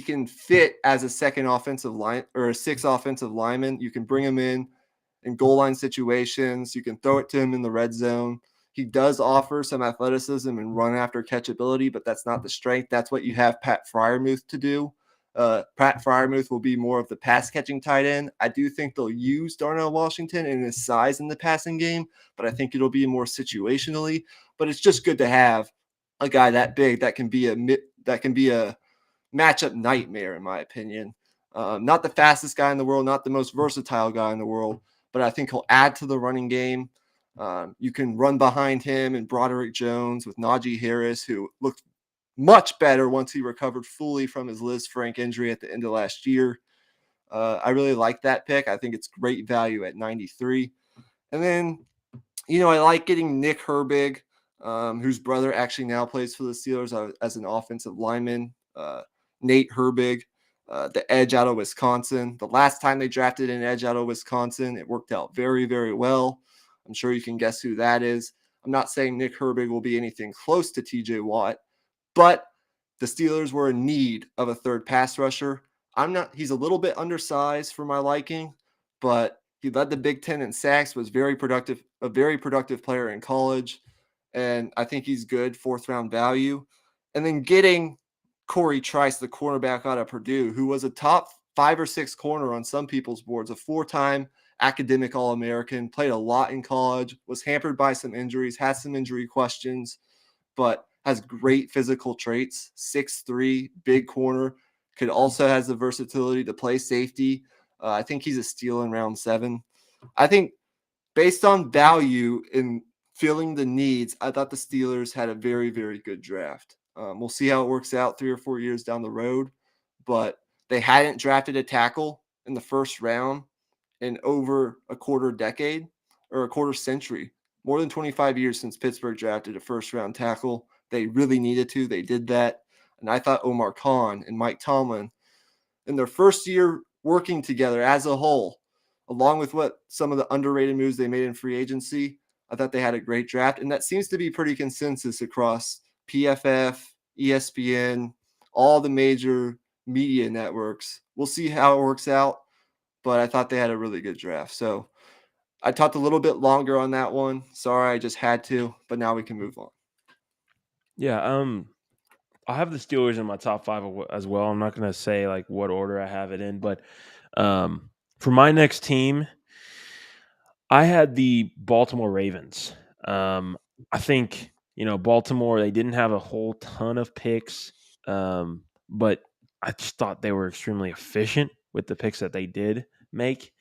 can fit as a second offensive line or a sixth offensive lineman. You can bring him in goal line situations. You can throw it to him in the red zone. He does offer some athleticism and run after catch ability, but that's not the strength. That's what you have Pat Freiermuth to do. Pat Freiermuth will be more of the pass catching tight end. I do think they'll use Darnell Washington and his size in the passing game, but I think it'll be more situationally. But it's just good to have a guy that big that can be a matchup nightmare, in my opinion. Not the fastest guy in the world, not the most versatile guy in the world, but I think he'll add to the running game. You can run behind him and Broderick Jones with Najee Harris, who looked much better once he recovered fully from his Liz Frank injury at the end of last year. I really like that pick. I think it's great value at 93. And then, I like getting Nick Herbig, whose brother actually now plays for the Steelers as an offensive lineman. Nate Herbig, the edge out of Wisconsin. The last time they drafted an edge out of Wisconsin, it worked out very, very well. I'm sure you can guess who that is. I'm not saying Nick Herbig will be anything close to TJ Watt, but the Steelers were in need of a third pass rusher. He's a little bit undersized for my liking, but he led the Big Ten in sacks, was a very productive player in college, and I think he's good fourth round value. And then getting Corey Trice, the cornerback out of Purdue, who was a top 5 or 6 corner on some people's boards, a 4-time academic All-American, played a lot in college, was hampered by some injuries, has some injury questions, but has great physical traits, 6'3", big corner, also has the versatility to play safety. I think he's a steal in round 7. I think based on value in filling the needs, I thought the Steelers had a very, very good draft. We'll see how it works out 3 or 4 years down the road, but they hadn't drafted a tackle in the first round in over a quarter decade or a quarter century. More than 25 years since Pittsburgh drafted a first round tackle. They really needed to. They did that. And I thought Omar Khan and Mike Tomlin, in their first year working together as a whole, along with what some of the underrated moves they made in free agency, I thought they had a great draft. And that seems to be pretty consensus across PFF, ESPN, all the major media networks. We'll see how it works out, but I thought they had a really good draft. So I talked a little bit longer on that one. Sorry, I just had to, but now we can move on. Yeah, I have the Steelers in my top 5 as well. I'm not going to say like what order I have it in, but for my next team, I had the Baltimore Ravens. I think, Baltimore, they didn't have a whole ton of picks, but I just thought they were extremely efficient with the picks that they did make.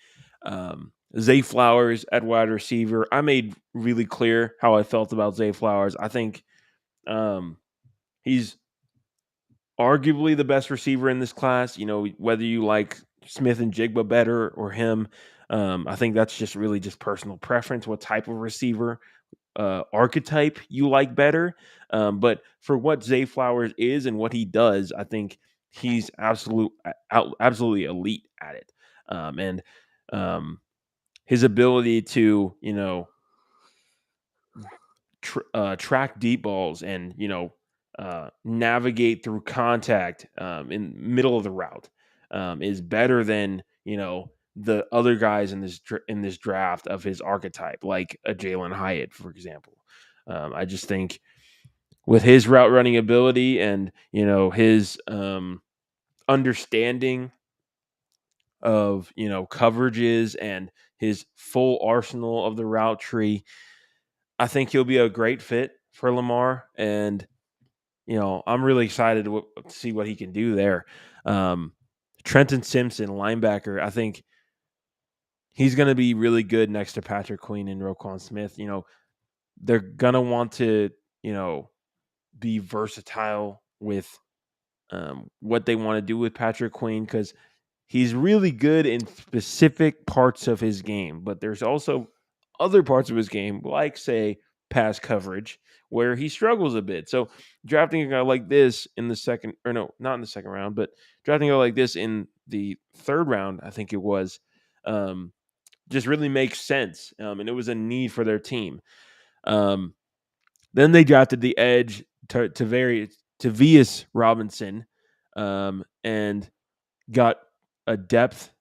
Zay Flowers at wide receiver. I made really clear how I felt about Zay Flowers. I think he's arguably the best receiver in this class. Whether you like Smith and Jigba better or him, I think that's just really just personal preference. What type of receiver archetype you like better? But for what Zay Flowers is and what he does, I think he's absolutely elite at it. And his ability to track deep balls and navigate through contact in middle of the route is better than the other guys in this draft of his archetype, like a Jalen Hyatt, for example. I just think with his route running ability and his understanding of coverages and his full arsenal of the route tree, I think he'll be a great fit for Lamar, and I'm really excited to see what he can do there. Um, Trenton Simpson, linebacker, I think he's going to be really good next to Patrick Queen and Roquan Smith. They're going to want to, be versatile with what they want to do with Patrick Queen because he's really good in specific parts of his game, but there's also other parts of his game, like say pass coverage, where he struggles a bit. So drafting a guy like this in the second, or no, not in the second round, but drafting a guy like this in the third round, I think it was, just really makes sense, and it was a need for their team. Um, then they drafted the edge to Vias Robinson, and got a depth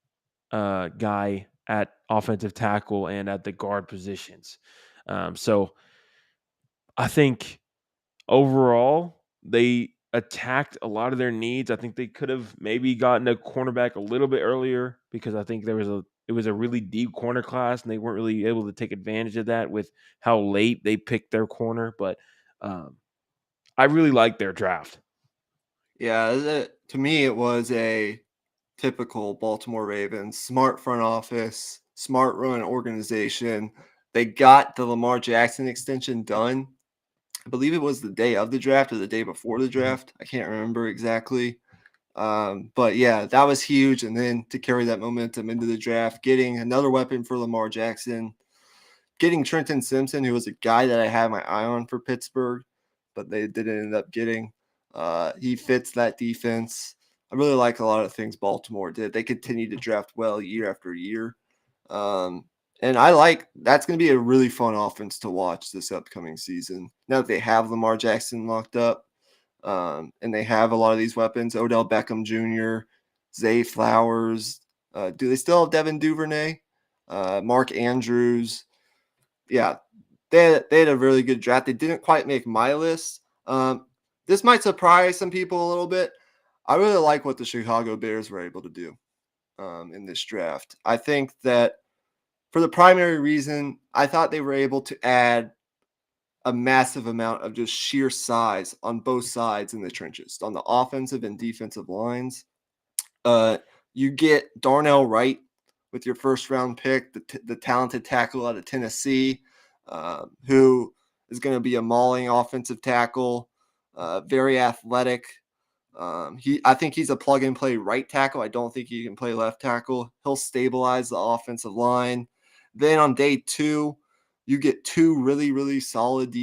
guy at offensive tackle and at the guard positions. So I think overall they attacked a lot of their needs. I think they could have maybe gotten a cornerback a little bit earlier because I think it was a really deep corner class and they weren't really able to take advantage of that with how late they picked their corner. But I really like their draft. Yeah, to me, it was a typical Baltimore Ravens smart front office, smart run organization. They got the Lamar Jackson extension done. I believe it was the day of the draft or the day before the draft. I can't remember exactly. But yeah, that was huge. And then to carry that momentum into the draft, getting another weapon for Lamar Jackson, getting Trenton Simpson, who was a guy that I had my eye on for Pittsburgh, but they didn't end up getting. He fits that defense. I really like a lot of things Baltimore did. They continue to draft well year after year. Um, and I like that's going to be a really fun offense to watch this upcoming season. Now that they have Lamar Jackson locked up, and they have a lot of these weapons, Odell Beckham Jr., Zay Flowers. Do they still have Devin Duvernay? Mark Andrews. Yeah, they had a really good draft. They didn't quite make my list. This might surprise some people a little bit. I really like what the Chicago Bears were able to do in this draft. I think that for the primary reason, I thought they were able to add a massive amount of just sheer size on both sides in the trenches, on the offensive and defensive lines. Uh, you get Darnell Wright with your first round pick, the talented tackle out of Tennessee, who is going to be a mauling offensive tackle, very athletic. I think he's a plug and play right tackle. I don't think he can play left tackle. He'll stabilize the offensive line. Then on day 2, you get two really, really solid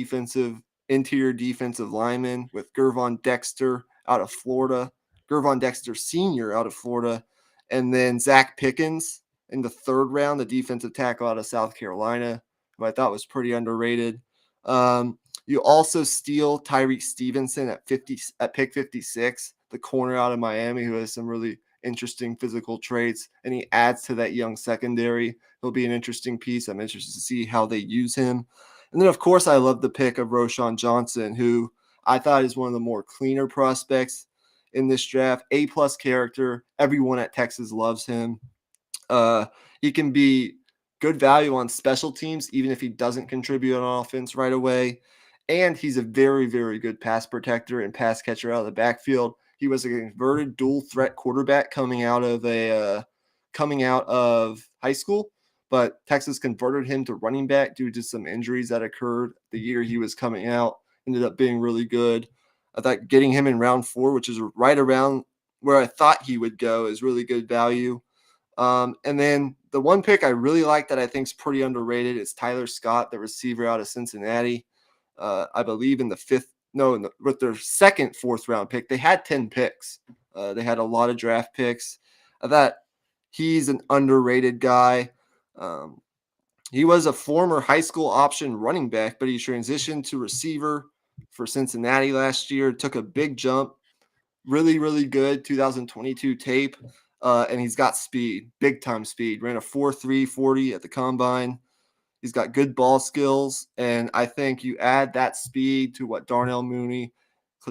interior defensive linemen with Gervon Dexter out of Florida, Gervon Dexter Sr. out of Florida, and then Zach Pickens in the 3rd round, the defensive tackle out of South Carolina, who I thought was pretty underrated. You also steal Tyreek Stevenson at pick 56, the corner out of Miami, who has some really interesting physical traits, and he adds to that young secondary. He'll be an interesting piece. I'm interested to see how they use him. And then, of course, I love the pick of Roschon Johnson, who I thought is one of the more cleaner prospects in this draft. A-plus character. Everyone at Texas loves him. He can be good value on special teams, even if he doesn't contribute on offense right away. And he's a very, very good pass protector and pass catcher out of the backfield. He was a converted dual threat quarterback coming out of high school, but Texas converted him to running back due to some injuries that occurred the year he was coming out. Ended up being really good. I thought getting him in round 4, which is right around where I thought he would go, is really good value. And then the one pick I really like that I think is pretty underrated is Tyler Scott, the receiver out of Cincinnati. I believe in the fifth, no, with their second 4th round pick, they had 10 picks. They had a lot of draft picks. I thought he's an underrated guy. He was a former high school option running back, but he transitioned to receiver for Cincinnati last year, took a big jump, really, really good 2022 tape. And he's got speed, big time speed. Ran a 4.3 40 at the combine. He's got good ball skills. And I think you add that speed to what Darnell Mooney,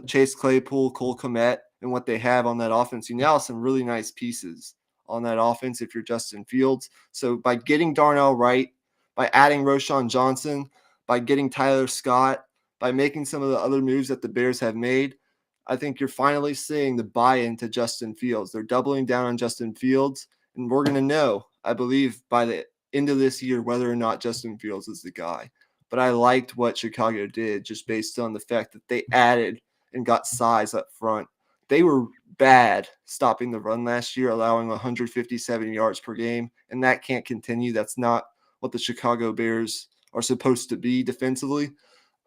Chase Claypool, Cole Kmet, and what they have on that offense. You now have some really nice pieces on that offense if you're Justin Fields. So by getting Darnell Wright, by adding Roschon Johnson, by getting Tyler Scott, by making some of the other moves that the Bears have made, I think you're finally seeing the buy-in to Justin Fields. They're doubling down on Justin Fields, and we're going to know, I believe, by the end of this year whether or not Justin Fields is the guy. But I liked what Chicago did just based on the fact that they added and got size up front. They were bad stopping the run last year, allowing 157 yards per game, and that can't continue. That's not what the Chicago Bears are supposed to be defensively.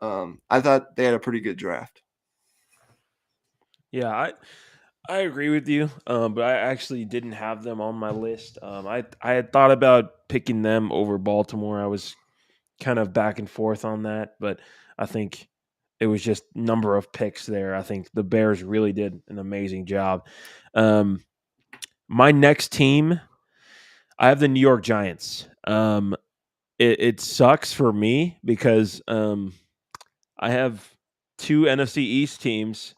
I thought they had a pretty good draft. Yeah, I agree with you, but I actually didn't have them on my list. I had thought about picking them over Baltimore. I was kind of back and forth on that, but I think it was just number of picks there. I think the Bears really did an amazing job. Um, my next team, I have the New York Giants. It sucks for me because I have two NFC East teams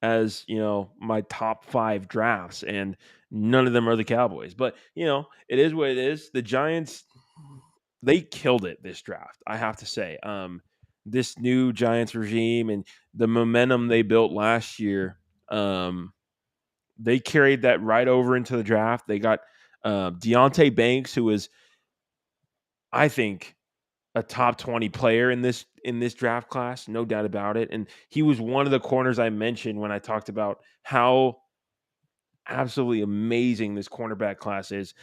as my top 5 drafts, and none of them are the Cowboys. But it is what it is. The Giants, they killed it this draft, I have to say. This new Giants regime and the momentum they built last year, they carried that right over into the draft. They got Deontay Banks, who is, I think, a top 20 player in this draft class, no doubt about it. And he was one of the corners I mentioned when I talked about how absolutely amazing this cornerback class is.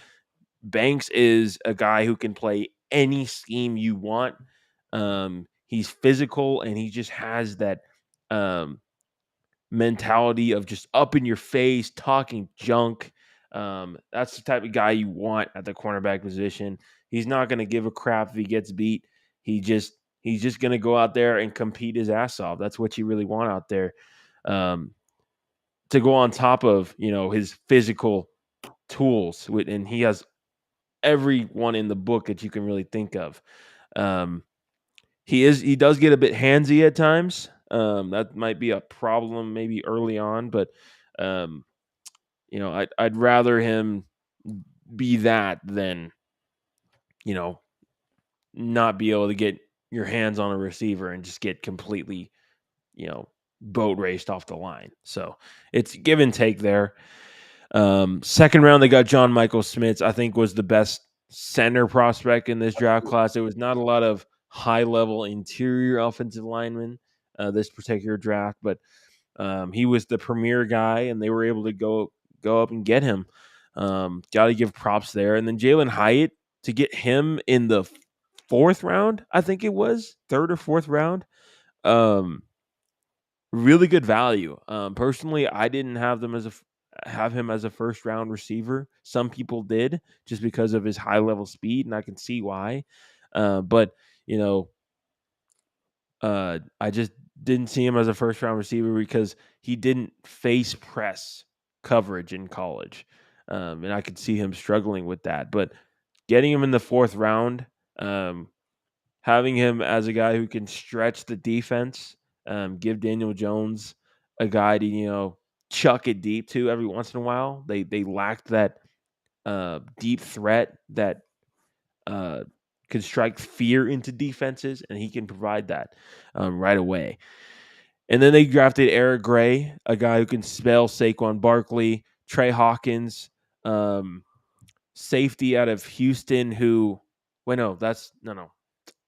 Banks is a guy who can play any scheme you want. He's physical and he just has that um, mentality of just up in your face, talking junk. That's the type of guy you want at the cornerback position. He's not going to give a crap if he gets beat. He's just going to go out there and compete his ass off. That's what you really want out there. Um, to go on top of his physical tools, and he has everyone in the book that you can really think of. Um, he does get a bit handsy at times. That might be a problem maybe early on, but um, I'd rather him be that than you know not be able to get your hands on a receiver and just get completely boat raced off the line. So it's give and take there. Second round, they got John Michael Smits. I think was the best center prospect in this draft class. There was not a lot of high level interior offensive linemen this particular draft, but he was the premier guy, and they were able to go up and get him. Got to give props there. And then Jalen Hyatt, to get him in the fourth round, I think it was third or fourth round. Um, really good value. Personally, I didn't have him as a first round receiver. Some people did just because of his high level speed, and I can see why. But you know, I just didn't see him as a first round receiver because he didn't face press coverage in college, and I could see him struggling with that. But getting him in the fourth round, um, having him as a guy who can stretch the defense, give Daniel Jones a guy to chuck it deep to every once in a while. They lacked that deep threat that uh, can strike fear into defenses, and he can provide that right away. And then they drafted Eric Gray, a guy who can spell Saquon Barkley, Trey Hawkins, um, safety out of Houston. Who, wait, no, that's no.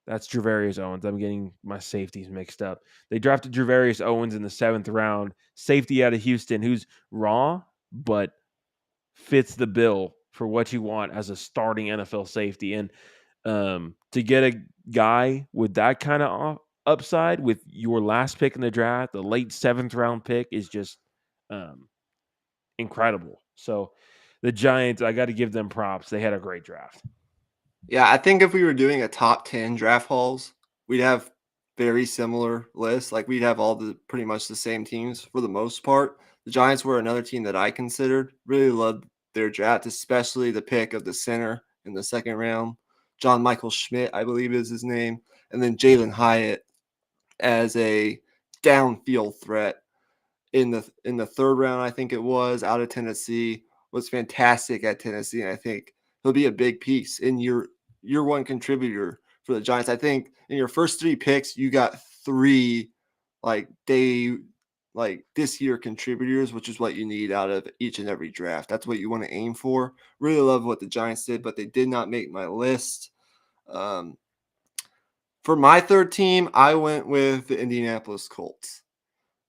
That's Javarius Owens. I'm getting my safeties mixed up. They drafted Javarius Owens in the seventh round, safety out of Houston, who's raw, but fits the bill for what you want as a starting NFL safety. And to get a guy with that kind of upside with your last pick in the draft, the late seventh round pick, is just um, incredible. So the Giants, I got to give them props. They had a great draft. Yeah, I think if we were doing a top 10 draft hauls, we'd have very similar lists. Like we'd have all the pretty much the same teams for the most part. The Giants were another team that I considered. Really loved their draft, especially the pick of the center in the second round. John Michael Schmidt, I believe is his name. And then Jalen Hyatt as a downfield threat in the third round, I think it was, out of Tennessee, was fantastic at Tennessee, and I think he'll be a big piece in your one contributor for the Giants. I think in your first three picks, you got three like this year contributors, which is what you need out of each and every draft. That's what you want to aim for. Really love what the Giants did, but they did not make my list. Um, for my third team, I went with the Indianapolis Colts.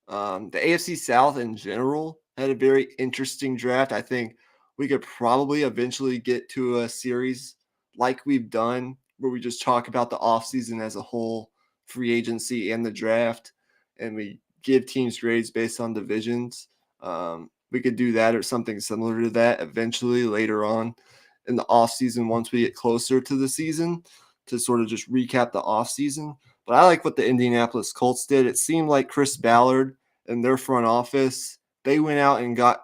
The AFC South in general had a very interesting draft. I think we could probably eventually get to a series like we've done where we just talk about the offseason as a whole, free agency and the draft, and we give teams grades based on divisions. We could do that or something similar to that eventually later on in the offseason once we get closer to the season to sort of just recap the offseason. But I like what the Indianapolis Colts did. It seemed like Chris Ballard and their front office, they went out and got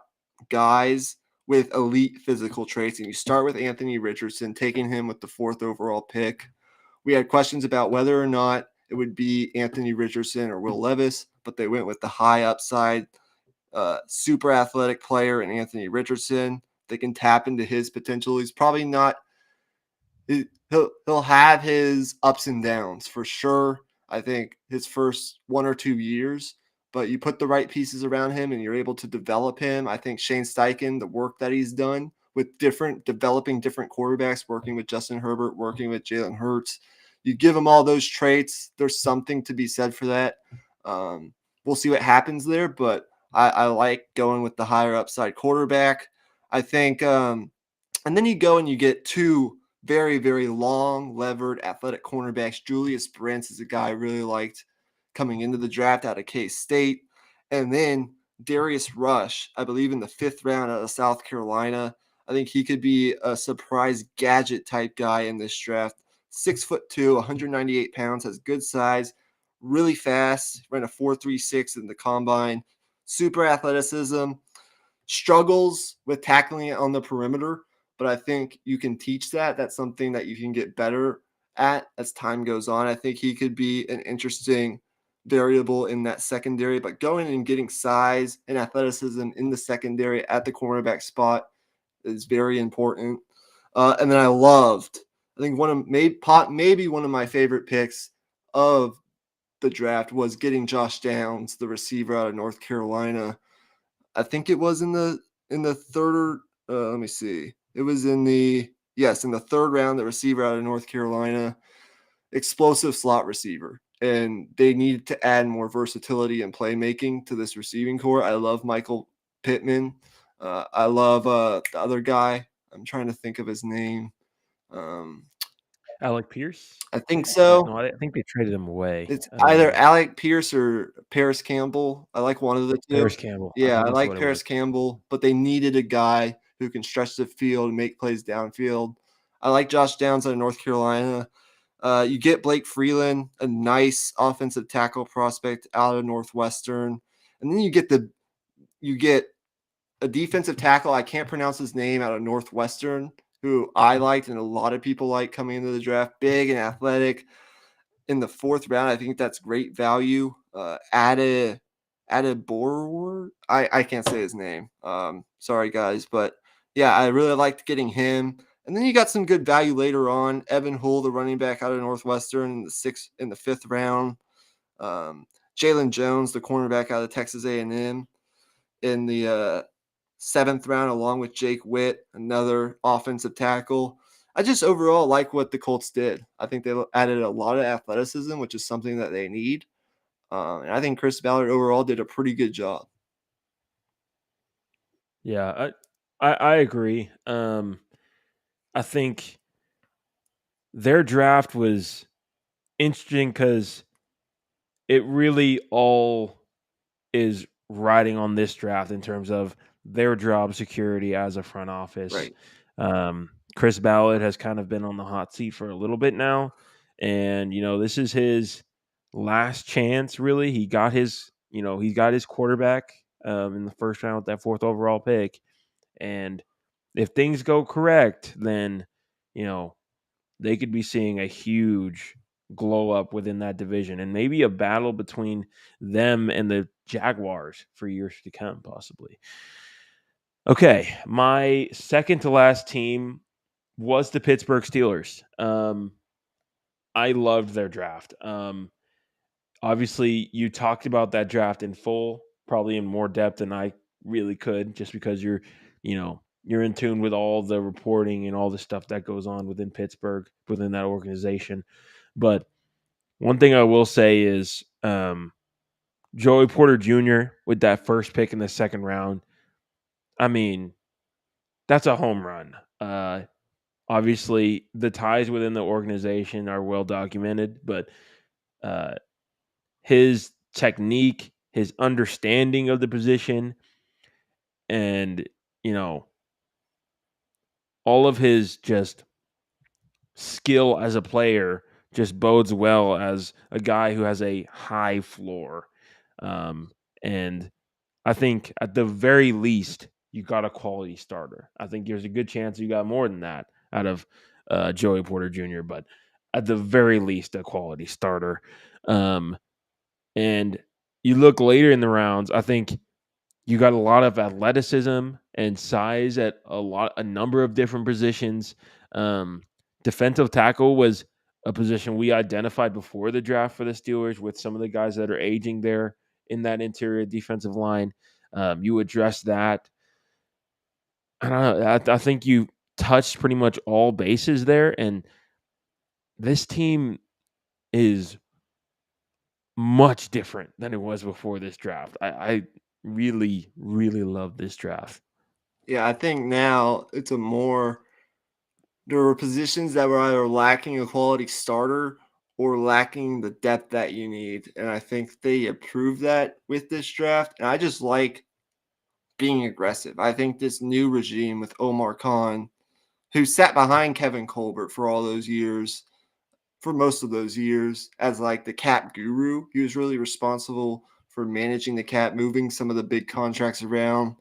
guys with elite physical traits. And you start with Anthony Richardson, taking him with the fourth overall pick. We had questions about whether or not it would be Anthony Richardson or Will Levis, but they went with the high upside, super athletic player in Anthony Richardson. They can tap into his potential. He's probably not he'll have his ups and downs for sure. I think his first 1 or 2 years, but you put the right pieces around him and you're able to develop him. I think Shane Steichen, the work that he's done with developing different quarterbacks, working with Justin Herbert, working with Jalen Hurts, you give him all those traits. There's something to be said for that. We'll see what happens there, but I like going with the higher upside quarterback. I think, and then you go and you get two very, very long, levered, athletic cornerbacks. Julius Brents is a guy I really liked coming into the draft out of K-State. And then Darius Rush, I believe in the fifth round out of South Carolina. I think he could be a surprise gadget type guy in this draft. 6'2", 198 pounds, has good size, really fast, ran a 4.36 in the combine, super athleticism, struggles with tackling it on the perimeter, but I think you can teach that. That's something that you can get better at as time goes on. I think he could be an interesting variable in that secondary, but going and getting size and athleticism in the secondary at the cornerback spot is very important. And then I think maybe one of my favorite picks of the draft was getting Josh Downs, the receiver out of North Carolina. I think it was in the in the third. Let me see. It was in the third round. The receiver out of North Carolina, explosive slot receiver, and they needed to add more versatility and playmaking to this receiving core. I love Michael Pittman. I love the other guy. I'm trying to think of his name. Um, Alec Pierce? I think so. No, I think they traded him away. It's either Alec Pierce or Paris Campbell. I like one of the two. Paris Campbell. I Yeah, think I that's like what it was. Paris Campbell, but they needed a guy who can stretch the field and make plays downfield. I like Josh Downs out of North Carolina. You get Blake Freeland, a nice offensive tackle prospect out of Northwestern, and then you get a defensive tackle. I can't pronounce his name out of Northwestern, who I liked and a lot of people like coming into the draft. Big and athletic in the fourth round. I think that's great value. Added Borward. I can't say his name. Sorry guys, but yeah, I really liked getting him. And then you got some good value later on. Evan Hull, the running back out of Northwestern, in the fifth round. Um, Jalen Jones, the cornerback out of Texas A&M, in the seventh round, along with Jake Witt, another offensive tackle. I just overall like what the Colts did. I think they added a lot of athleticism, which is something that they need. And I think Chris Ballard overall did a pretty good job. Yeah, I agree. I think their draft was interesting because it really all is riding on this draft in terms of their job security as a front office. Right. Chris Ballard has kind of been on the hot seat for a little bit now, and this is his last chance. Really, he got his quarterback in the first round with that fourth overall pick, and if things go correct, then you know they could be seeing a huge glow up within that division and maybe a battle between them and the Jaguars for years to come, possibly. Okay, my second to last team was the Pittsburgh Steelers. I loved their draft. Obviously, you talked about that draft in full, probably in more depth than I really could, just because you're in tune with all the reporting and all the stuff that goes on within Pittsburgh, within that organization. But one thing I will say is Joey Porter Jr. with that first pick in the second round. I mean, that's a home run. Obviously, the ties within the organization are well documented, but uh, his technique, his understanding of the position, and you know all of his just skill as a player just bodes well as a guy who has a high floor. And I think at the very least, you got a quality starter. I think there's a good chance you got more than that out of Joey Porter Jr., but at the very least, a quality starter. Um, and you look later in the rounds, I think you got a lot of athleticism and size at a number of different positions. Um, Defensive tackle was a position we identified before the draft for the Steelers with some of the guys that are aging there in that interior defensive line. You address that. I don't know. I think you touched pretty much all bases there, and this team is much different than it was before this draft. I really, really love this draft. Yeah, I think now it's a more. There were positions that were either lacking a quality starter or lacking the depth that you need, and I think they improved that with this draft. And I just like being aggressive. I think this new regime with Omar Khan, who sat behind Kevin Colbert for all those years, for most of those years, as like the cap guru. He was really responsible for managing the cap, moving some of the big contracts around,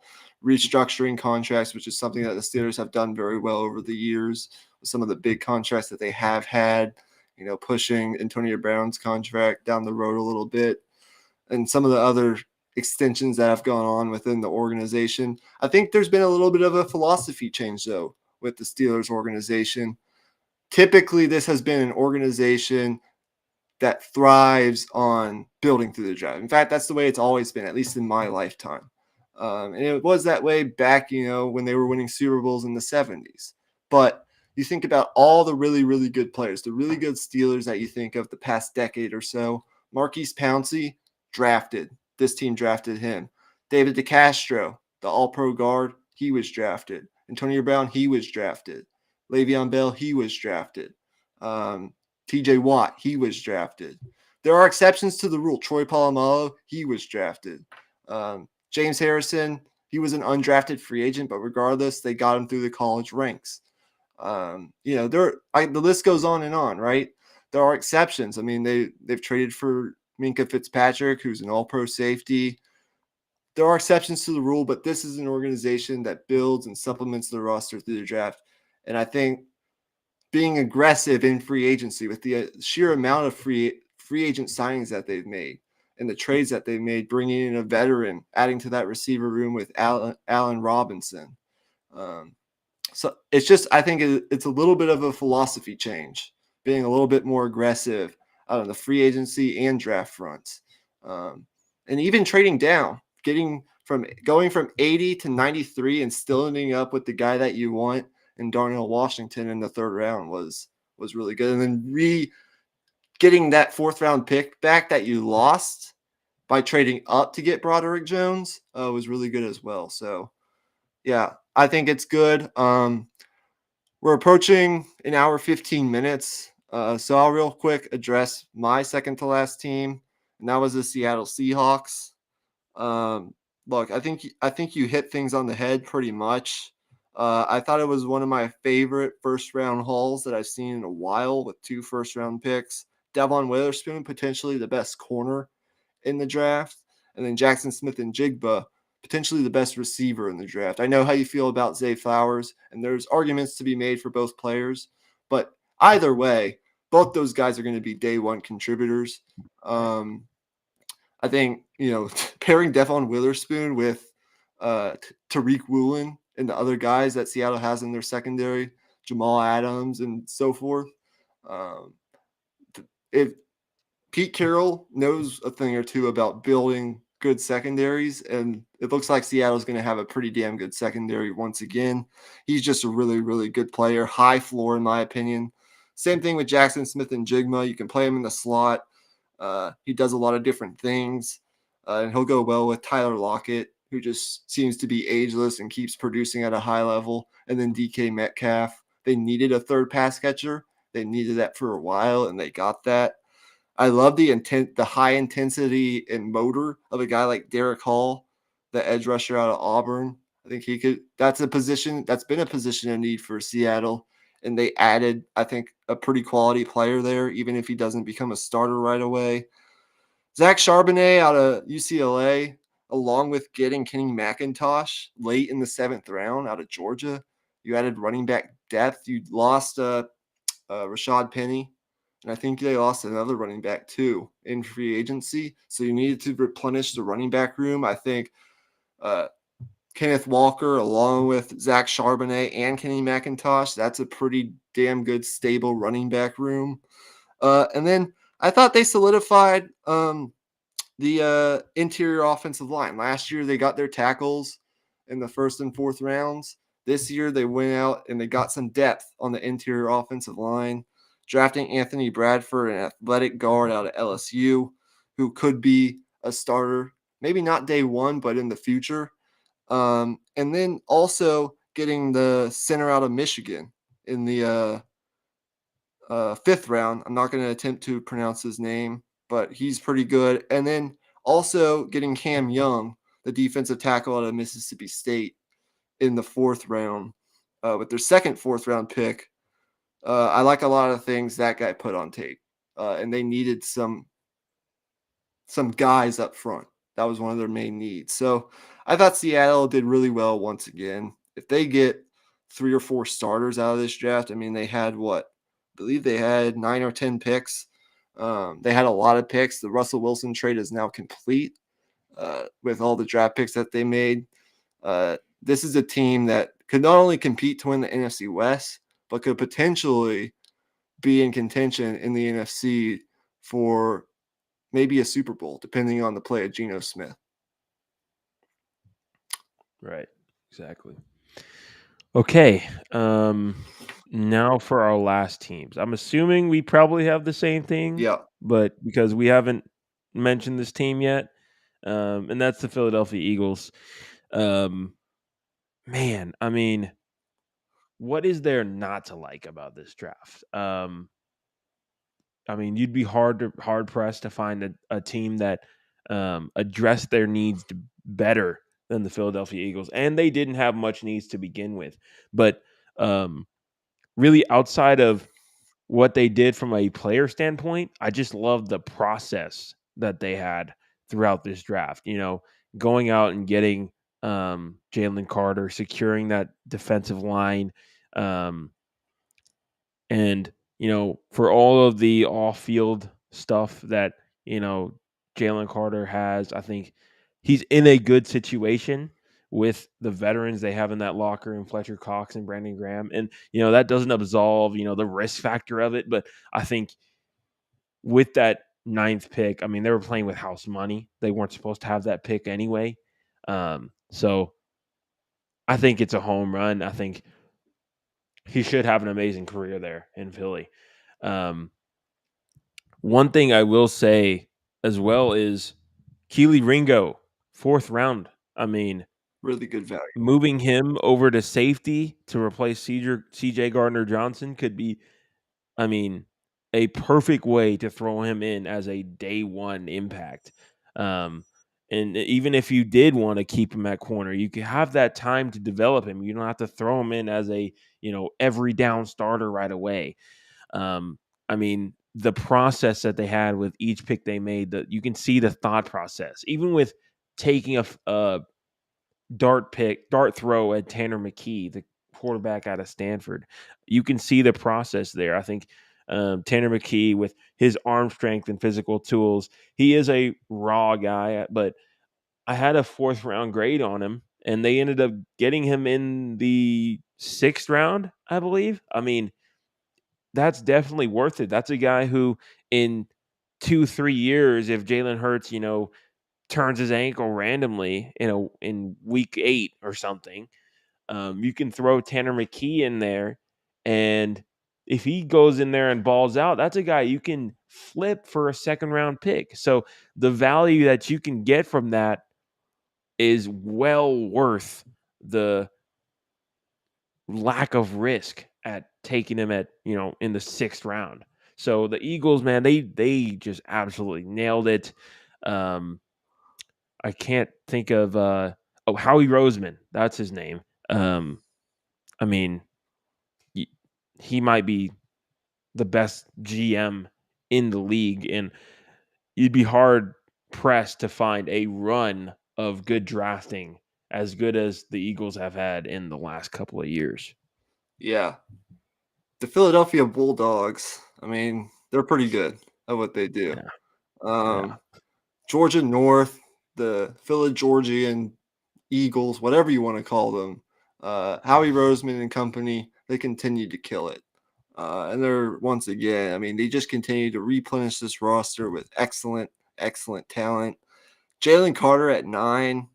restructuring contracts, which is something that the Steelers have done very well over the years with some of the big contracts that they have had, pushing Antonio Brown's contract down the road a little bit and some of the other extensions that have gone on within the organization. I think there's been a little bit of a philosophy change, though, with the Steelers organization. Typically, this has been an organization that thrives on building through the draft. In fact, that's the way it's always been, at least in my lifetime. And it was that way back, when they were winning Super Bowls in the 70s. But you think about all the really, really good players, the really good Steelers that you think of the past decade or so. Marquise Pouncey, drafted. This team drafted him. David DeCastro, the all-pro guard, he was drafted. Antonio Brown, he was drafted. Le'Veon Bell, he was drafted. TJ Watt, he was drafted. There are exceptions to the rule. Troy Polamalu, he was drafted. James Harrison, he was an undrafted free agent, but regardless, they got him through the college ranks. The list goes on, right? There are exceptions. I mean, they've traded for Minkah Fitzpatrick, who's an all-pro safety. There are exceptions to the rule, but this is an organization that builds and supplements the roster through the draft. And I think being aggressive in free agency with the sheer amount of free agent signings that they've made and the trades that they've made, bringing in a veteran, adding to that receiver room with Allen Robinson. So it's just, I think it's a little bit of a philosophy change, being a little bit more aggressive on the free agency and draft fronts. And even trading down, going from 80 to 93 and still ending up with the guy that you want in Darnell Washington in the third round was really good. And then getting that fourth round pick back that you lost by trading up to get Broderick Jones was really good as well. So yeah, I think it's good. We're approaching an hour, 15 minutes. So I'll real quick address my second to last team, and that was the Seattle Seahawks. Look, I think you hit things on the head pretty much. I thought it was one of my favorite first round hauls that I've seen in a while with 2 first round picks. Devon Witherspoon, potentially the best corner in the draft, and then Jackson Smith and Jigba, potentially the best receiver in the draft. I know how you feel about Zay Flowers, and there's arguments to be made for both players, but either way, both those guys are going to be day one contributors. I think, pairing Devon Witherspoon with Tariq Woolen and the other guys that Seattle has in their secondary, Jamal Adams and so forth. If Pete Carroll knows a thing or two about building good secondaries, and it looks like Seattle's going to have a pretty damn good secondary once again. He's just a really, really good player, high floor in my opinion. Same thing with Jackson Smith and Jigma. You can play him in the slot. He does a lot of different things, and he'll go well with Tyler Lockett, who just seems to be ageless and keeps producing at a high level. And then DK Metcalf. They needed a third pass catcher. They needed that for a while, and they got that. I love the high intensity and motor of a guy like Derek Hall, the edge rusher out of Auburn. I think he could. That's been a position of need for Seattle, and they added, I think, a pretty quality player there, even if he doesn't become a starter right away. Zach Charbonnet out of UCLA, along with getting Kenny McIntosh late in the 7th round out of Georgia. You added running back depth. You lost Rashad Penny. And I think they lost another running back too in free agency. So you needed to replenish the running back room. I think Kenneth Walker, along with Zach Charbonnet and Kenny McIntosh, that's a pretty damn good, stable running back room. And then I thought they solidified the interior offensive line. Last year, they got their tackles in the 1st and 4th rounds. This year, they went out and they got some depth on the interior offensive line, drafting Anthony Bradford, an athletic guard out of LSU, who could be a starter, maybe not day one, but in the future. And then also getting the center out of Michigan in the 5th round. I'm not going to attempt to pronounce his name, but he's pretty good. And then also getting Cam Young, the defensive tackle out of Mississippi State, in the 4th round with their second 4th round pick. I like a lot of things that guy put on tape, and they needed some guys up front. That was one of their main needs. So I thought Seattle did really well once again. If they get 3 or 4 starters out of this draft, I mean, they had I believe they had 9 or 10 picks. They had a lot of picks. The Russell Wilson trade is now complete with all the draft picks that they made. This is a team that could not only compete to win the NFC West, but could potentially be in contention in the NFC for maybe a Super Bowl, depending on the play of Geno Smith. Right. Exactly. Okay. Now for our last teams. I'm assuming we probably have the same thing, Yeah, but because we haven't mentioned this team yet, and that's the Philadelphia Eagles. Um, man, I mean, what is there not to like about this draft? I mean, you'd be hard pressed to find a team that addressed their needs better than the Philadelphia Eagles, and they didn't have much needs to begin with. But um, really, outside of what they did from a player standpoint, I just love the process that they had throughout this draft. You know, going out and getting Jalen Carter, securing that defensive line. Um, and, for all of the off field stuff that, you know, Jalen Carter has, I think he's in a good situation with the veterans they have in that locker room, Fletcher Cox and Brandon Graham. And, that doesn't absolve, the risk factor of it. But I think with that ninth pick, I mean, they were playing with house money. They weren't supposed to have that pick anyway. So I think it's a home run. I think he should have an amazing career there in Philly. Um, One thing I will say as well is Keely Ringo, fourth round. I mean, really good value. moving him over to safety to replace CJ Gardner Johnson could be, I mean, a perfect way to throw him in as a day one impact. Um, and even if you did want to keep him at corner, you could have that time to develop him. You don't have to throw him in as a, every down starter right away. Um, I mean, the process that they had with each pick they made, that you can see the thought process, even with taking a dart throw at Tanner McKee, the quarterback out of Stanford. You can see the process there. I think Tanner McKee, with his arm strength and physical tools, he is a raw guy, but I had a fourth round grade on him, and they ended up getting him in the sixth round, I believe. I mean, that's definitely worth it. That's a guy who in 2, 3 years, if Jalen Hurts, turns his ankle randomly in week 8 or something, you can throw Tanner McKee in there, and if he goes in there and balls out, that's a guy you can flip for a second round pick. So the value that you can get from that is well worth the lack of risk at taking him at, in the sixth round. So the Eagles, man, they just absolutely nailed it. Um, I can't think of Howie Roseman, that's his name. I mean, he might be the best GM in the league, and you'd be hard pressed to find a run of good drafting as good as the Eagles have had in the last couple of years. Yeah, the Philadelphia Bulldogs. I mean, they're pretty good at what they do. Yeah, yeah, Um, Georgia North, the Philly Georgian Eagles, whatever you want to call them, Howie Roseman and company, they continue to kill it. And they're once again, I mean, they just continue to replenish this roster with excellent, excellent talent. Jalen Carter at 9,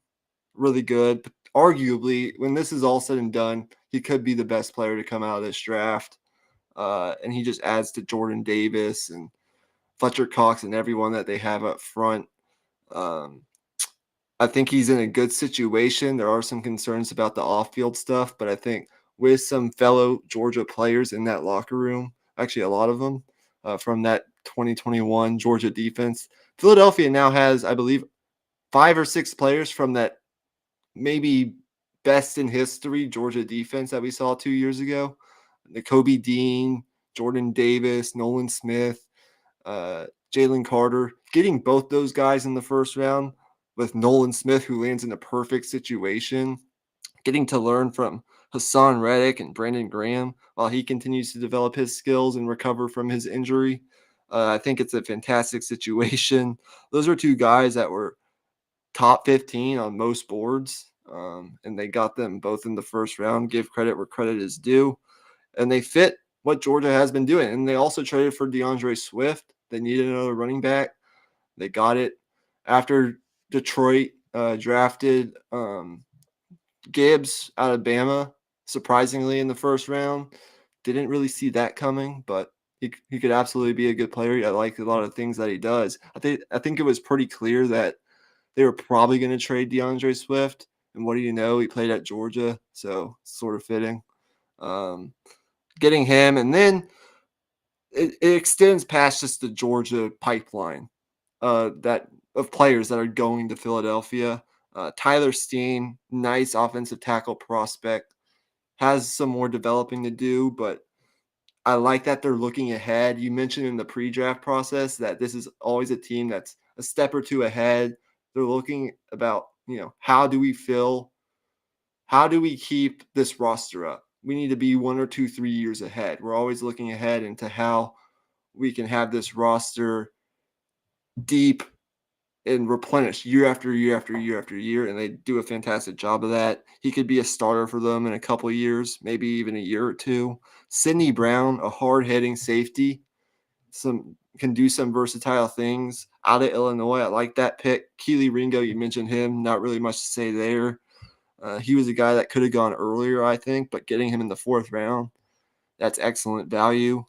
really good. Arguably, when this is all said and done, he could be the best player to come out of this draft. And he just adds to Jordan Davis and Fletcher Cox and everyone that they have up front. Um, I think he's in a good situation. There are some concerns about the off-field stuff, but I think with some fellow Georgia players in that locker room, actually a lot of them from that 2021 Georgia defense, Philadelphia now has, I believe, 5 or 6 players from that maybe best in history Georgia defense that we saw 2 years ago. The Kobe Dean, Jordan Davis, Nolan Smith, Jalen Carter, getting both those guys in the first round with Nolan Smith, who lands in a perfect situation, getting to learn from Hassan Reddick and Brandon Graham while he continues to develop his skills and recover from his injury. I think it's a fantastic situation. Those are 2 guys that were top 15 on most boards, and they got them both in the first round. Give credit where credit is due. And they fit what Georgia has been doing. And they also traded for DeAndre Swift. They needed another running back. They got it after Detroit drafted Gibbs out of Bama, surprisingly in the first round. Didn't really see that coming, but he could absolutely be a good player. I like a lot of things that he does. I think it was pretty clear that they were probably going to trade DeAndre Swift. And what do you know? He played at Georgia, so sort of fitting. Um, Getting him, and then it extends past just the Georgia pipeline that of players that are going to Philadelphia. Tyler Steen, nice offensive tackle prospect, has some more developing to do, but I like that they're looking ahead. You mentioned in the pre-draft process that this is always a team that's a step or two ahead. They're looking about, how do we keep this roster up? We need to be 1 or 2, 3 years ahead. We're always looking ahead into how we can have this roster deep and replenish year after year after year after year, and they do a fantastic job of that. He could be a starter for them in a couple of years, maybe even a year or two. Sidney Brown, a hard-hitting safety, some can do some versatile things out of Illinois. I like that pick. Keely Ringo, you mentioned him, not really much to say there. He was a guy that could have gone earlier, I think, but getting him in the fourth round, that's excellent value.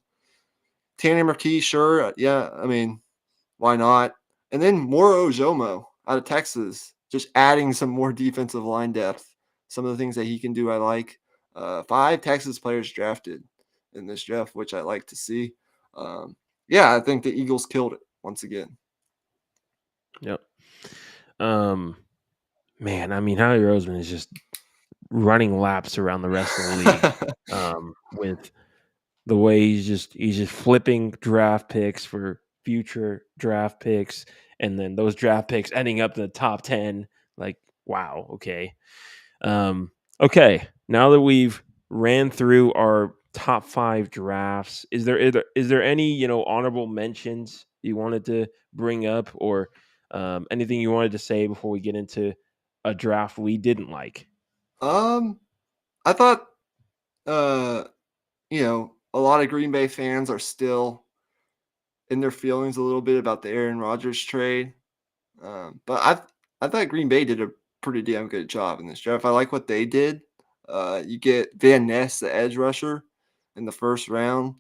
Tanner McKee, sure, yeah, I mean, why not? And then Moro Ojomo out of Texas, just adding some more defensive line depth. Some of the things that he can do, I like. 5 Texas players drafted in this draft, which I like to see. Yeah, I think the Eagles killed it once again. Yep. Man, I mean, Howie Roseman is just running laps around the rest of the league with the way he's just flipping draft picks for future draft picks, and then those draft picks ending up in the top 10. Like, wow, okay. Okay, now that we've ran through our top 5 drafts, is there any honorable mentions you wanted to bring up, or anything you wanted to say before we get into a draft we didn't like? um, I thought, uh, a lot of Green Bay fans are still in their feelings a little bit about the Aaron Rodgers trade. But I thought Green Bay did a pretty damn good job in this draft. I like what they did. You get Van Ness, the edge rusher, in the first round.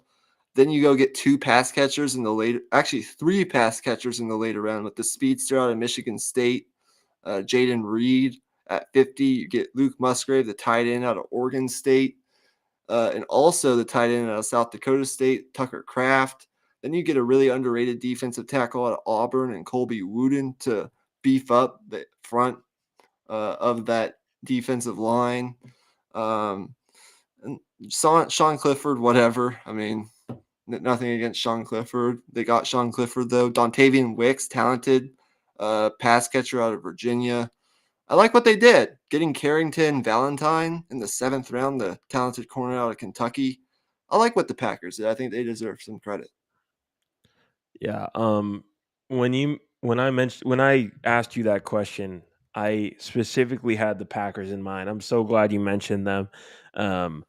Then you go get 2 pass catchers in the later, actually 3 pass catchers in the later round with the speedster out of Michigan State, Jaden Reed at 50. You get Luke Musgrave, the tight end out of Oregon State, and also the tight end out of South Dakota State, Tucker Kraft. Then you get a really underrated defensive tackle out of Auburn and Colby Wooden to beef up the front of that defensive line. Um, and Sean Clifford, whatever. I mean, nothing against Sean Clifford. They got Sean Clifford, though. Dontavian Wicks, talented pass catcher out of Virginia. I like what they did, getting Carrington Valentine in the 7th round, the talented corner out of Kentucky. I like what the Packers did. I think they deserve some credit. Yeah. When I asked you that question, I specifically had the Packers in mind. I'm so glad you mentioned them. Um,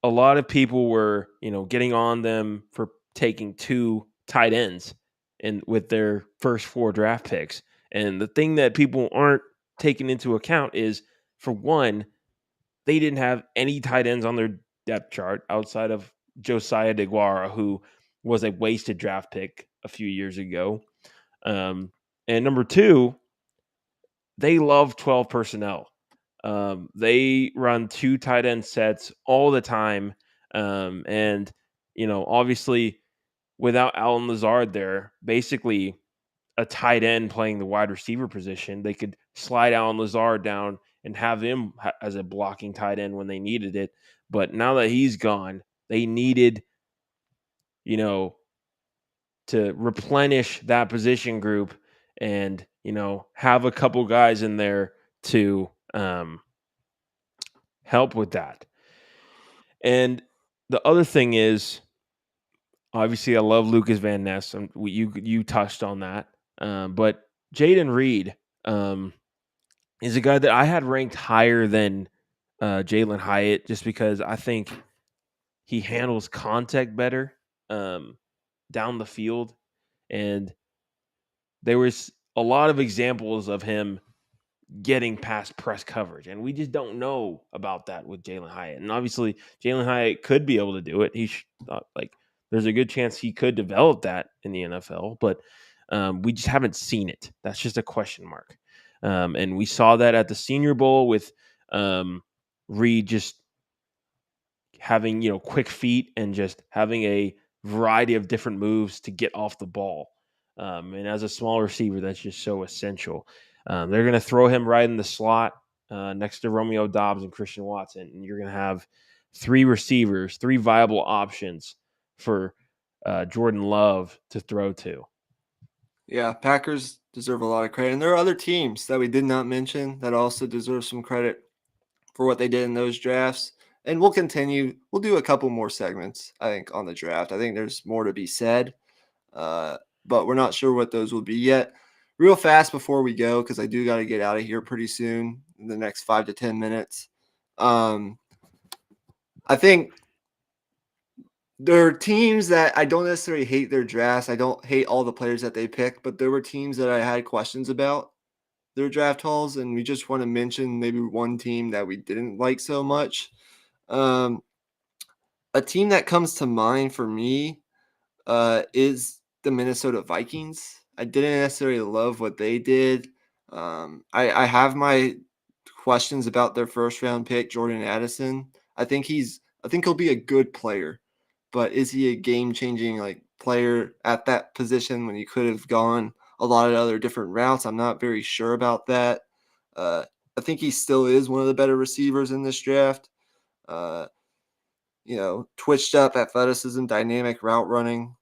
a lot of people were, getting on them for taking 2 tight ends and with their first 4 draft picks. And the thing that people aren't taking into account is, for one, they didn't have any tight ends on their depth chart outside of Josiah DeGuara, who was a wasted draft pick a few years ago. And number 2, they love 12 personnel. They run 2 tight end sets all the time. And, obviously, without Alan Lazard there, basically a tight end playing the wide receiver position, they could slide Alan Lazard down and have him as a blocking tight end when they needed it. But now that he's gone, they needed, you know, to replenish that position group and, have a couple guys in there to help with that. And the other thing is, obviously, I love Lucas Van Ness. And you touched on that, but Jaden Reed is a guy that I had ranked higher than Jalen Hyatt, just because I think he handles contact better down the field, and there was a lot of examples of him getting past press coverage. And we just don't know about that with Jalen Hyatt. And obviously, Jalen Hyatt could be able to do it. There's a good chance he could develop that in the NFL, but we just haven't seen it. That's just a question mark. And we saw that at the Senior Bowl with Reed just having quick feet and just having a variety of different moves to get off the ball. And as a small receiver, that's just so essential. They're going to throw him right in the slot next to Romeo Doubs and Christian Watson, and you're going to have three receivers, three viable options for Jordan Love to throw to. Yeah, Packers deserve a lot of credit. And there are other teams that we did not mention that also deserve some credit for what they did in those drafts. And we'll continue. We'll do a couple more segments, I think, on the draft. I think there's more to be said, but we're not sure what those will be yet. Real fast before we go, because I do got to get out of here pretty soon in the next 5 to 10 minutes. I think there are teams that I don't necessarily hate their drafts. I don't hate all the players that they pick, but there were teams that I had questions about their draft hauls, and we just want to mention maybe one team that we didn't like so much. Um, a team that comes to mind for me is the Minnesota Vikings. I didn't necessarily love what they did. I have my questions about their first round pick, Jordan Addison. I think he'll be a good player, but is he a game changing player at that position when he could have gone a lot of other different routes? I'm not very sure about that. Uh, I think he still is one of the better receivers in this draft. Uh, twitched up athleticism, dynamic route running.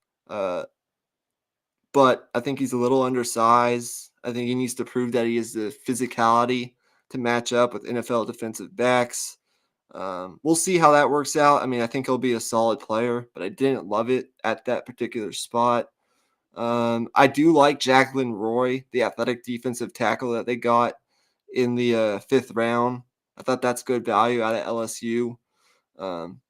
But I think he's a little undersized. I think he needs to prove that he has the physicality to match up with NFL defensive backs. We'll see how that works out. I mean, I think he'll be a solid player, but I didn't love it at that particular spot. I do like Jacqueline Roy, the athletic defensive tackle that they got in the fifth round. I thought that's good value out of LSU.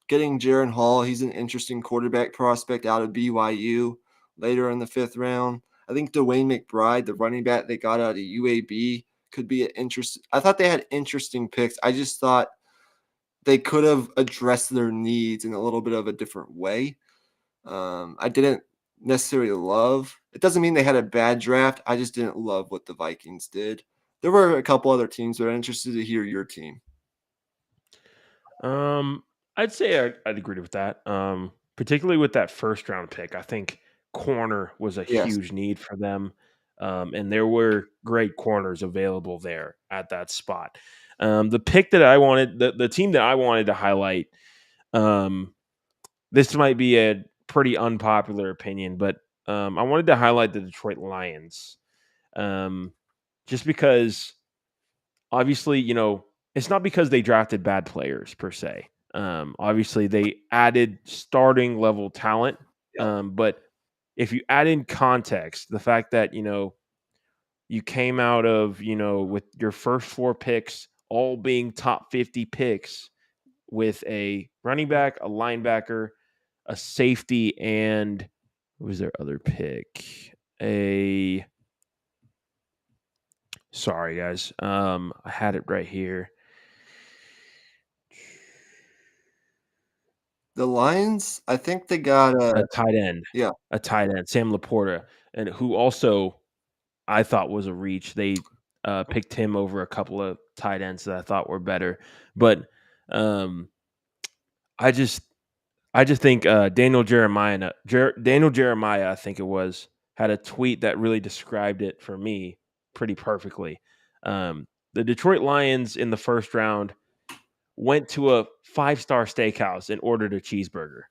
Getting Jaron Hall, he's an interesting quarterback prospect out of BYU later in the fifth round. I think Dwayne McBride, the running back they got out of UAB, could be an interesting. I thought they had interesting picks. I just thought they could have addressed their needs in a little bit of a different way. I didn't necessarily love. It doesn't mean they had a bad draft. I just didn't love what the Vikings did. There were a couple other teams, but I'm interested to hear your team. I'd say I'd agree with that. Particularly with that first round pick, I think corner was a Yes. huge need for them, and there were great corners available there at that spot. The pick that I wanted, the team that I wanted to highlight, this might be a pretty unpopular opinion, but I wanted to highlight the Detroit Lions, just because obviously, it's not because they drafted bad players per se. Obviously, they added starting level talent. Yeah. But if you add in context, the fact that, you came out of, with your first four picks all being top 50 picks with a running back, a linebacker, a safety, and what was their other pick? Sorry, guys. I had it right here. The Lions, I think they got A tight end, yeah. Sam Laporta, and who also I thought was a reach. They picked him over a couple of tight ends that I thought were better, but um, I just think Daniel Jeremiah, I think it was, had a tweet that really described it for me pretty perfectly. The Detroit Lions in the first round went to a 5-star steakhouse and ordered a cheeseburger.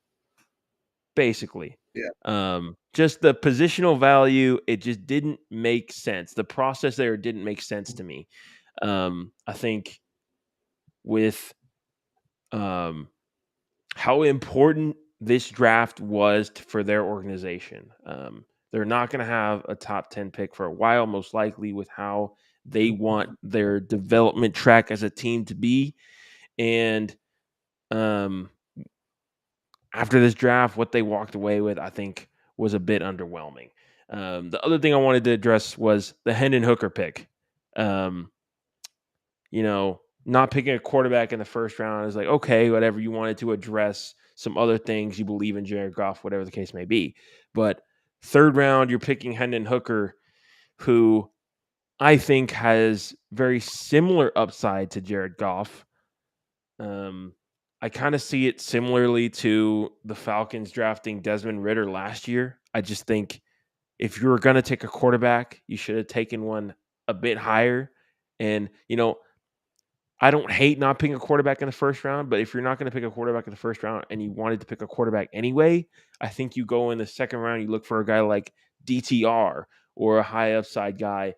Basically. Yeah. Just the positional value, it just didn't make sense. The process there didn't make sense to me. I think with how important this draft was for their organization, they're not going to have a top 10 pick for a while, most likely, with how they want their development track as a team to be. And after this draft, what they walked away with, I think, was a bit underwhelming. The other thing I wanted to address was the Hendon Hooker pick. not picking a quarterback in the first round is like, okay, whatever, you wanted to address some other things, you believe in Jared Goff, whatever the case may be. But third round, you're picking Hendon Hooker, who I think has very similar upside to Jared Goff. Um, I kind of see it similarly to the Falcons drafting Desmond Ridder last year. I just think if you were going to take a quarterback, you should have taken one a bit higher. And, I don't hate not picking a quarterback in the first round, but if you're not going to pick a quarterback in the first round and you wanted to pick a quarterback anyway, I think you go in the second round, you look for a guy like DTR or a high upside guy,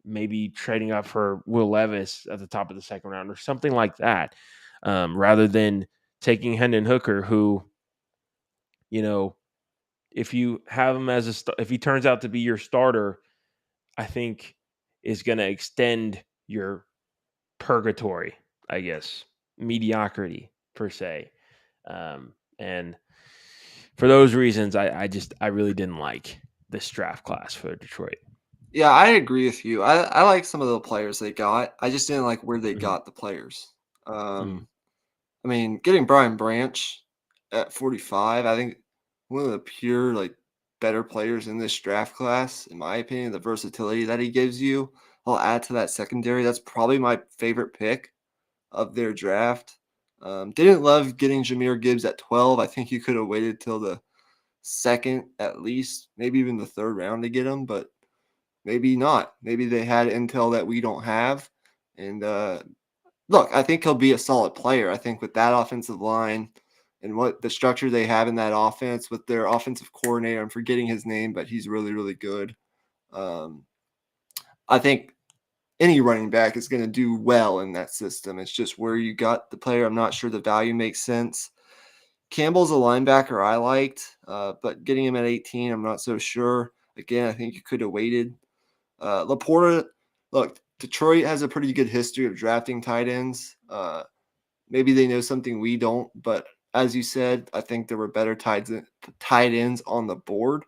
maybe trading up for Will Levis at the top of the second round or something like that, rather than taking Hendon Hooker, who, you know, if you have him if he turns out to be your starter, I think is going to extend your purgatory, I guess, mediocrity per se. And for those reasons, I really didn't like this draft class for Detroit. Yeah, I agree with you. I like some of the players they got. I just didn't like where they Mm-hmm. got the players. Mm-hmm. I mean, getting Brian Branch at 45, I think one of the pure better players in this draft class, in my opinion, the versatility that he gives you. I'll add to that secondary. That's probably my favorite pick of their draft. Didn't love getting Jahmyr Gibbs at 12. I think you could have waited till the second at least, maybe even the third round to get him, but maybe not. Maybe they had intel that we don't have. And look, I think he'll be a solid player. I think with that offensive line and what the structure they have in that offense with their offensive coordinator, I'm forgetting his name, but he's really, really good. Um, I think any running back is going to do well in that system. It's just where you got the player. I'm not sure the value makes sense. Campbell's a linebacker I liked, but getting him at 18, I'm not so sure. Again, I think you could have waited. Laporta, look, Detroit has a pretty good history of drafting tight ends. Maybe they know something we don't, but as you said, I think there were better tight ends on the board.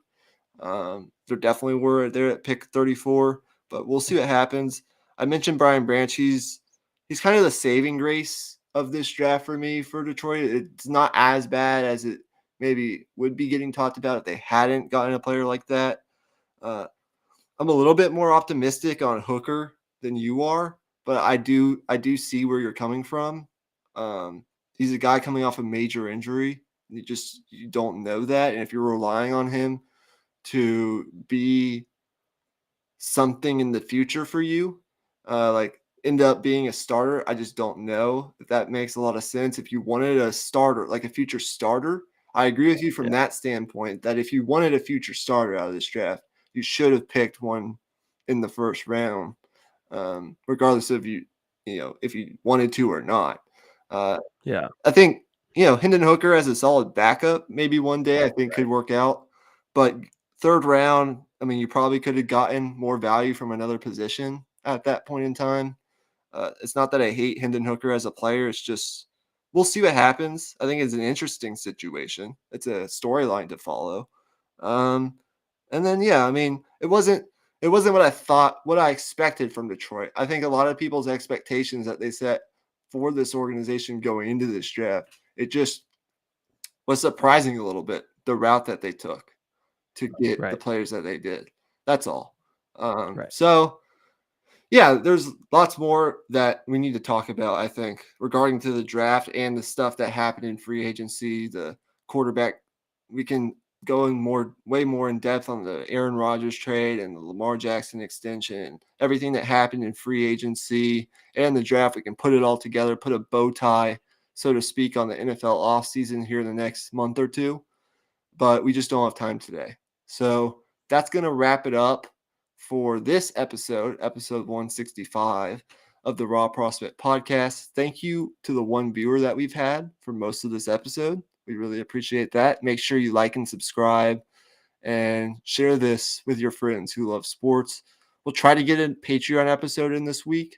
There definitely were there at pick 34, but we'll see what happens. I mentioned Brian Branch. He's kind of the saving grace of this draft for me for Detroit. It's not as bad as it maybe would be getting talked about if they hadn't gotten a player like that. Uh, I'm a little bit more optimistic on Hooker than you are, but I do see where you're coming from. He's a guy coming off a major injury. You don't know that, and if you're relying on him to be something in the future for you, end up being a starter. I just don't know if that makes a lot of sense. If you wanted a starter, like a future starter, I agree with you from Yeah. that standpoint that if you wanted a future starter out of this draft, you should have picked one in the first round, regardless of if you wanted to or not. Uh, Yeah. I think, Hendon Hooker as a solid backup, maybe one day I think could Right. work out. But third round, I mean, you probably could have gotten more value from another position at that point in time. It's not that I hate Hendon Hooker as a player. It's just we'll see what happens. I think it's an interesting situation. It's a storyline to follow. Um, and then yeah, I mean, it wasn't what I expected from Detroit. I think a lot of people's expectations that they set for this organization going into this draft, it just was surprising a little bit the route that they took to get the Right. players that they did. That's all. Right. So yeah, there's lots more that we need to talk about, I think, regarding to the draft and the stuff that happened in free agency, the quarterback. We can go way more in depth on the Aaron Rodgers trade and the Lamar Jackson extension and everything that happened in free agency and the draft. We can put it all together, put a bow tie, so to speak, on the NFL offseason here in the next month or two, but we just don't have time today. So that's going to wrap it up for this episode 165 of the Raw Prospect Podcast. Thank you to the one viewer that we've had for most of this episode. We really appreciate that. Make sure you like and subscribe and share this with your friends who love sports. We'll try to get a Patreon episode in this week.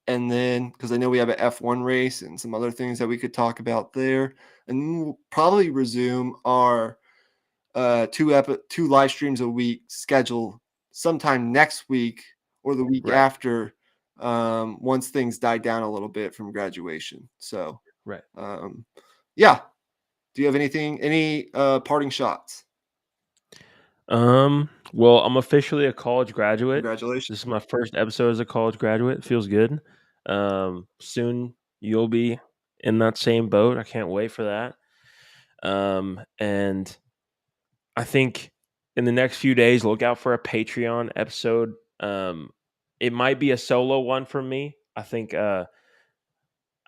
And then, because I know we have an F1 race and some other things that we could talk about there. And then we'll probably resume our two live streams a week schedule sometime next week or the week Right. after, once things die down a little bit from graduation. So, Right. yeah. Do you have any parting shots? Well, I'm officially a college graduate. Congratulations. This is my first episode as a college graduate. It feels good. Soon you'll be in that same boat. I can't wait for that. And I think in the next few days, look out for a Patreon episode. It might be a solo one from me. I think I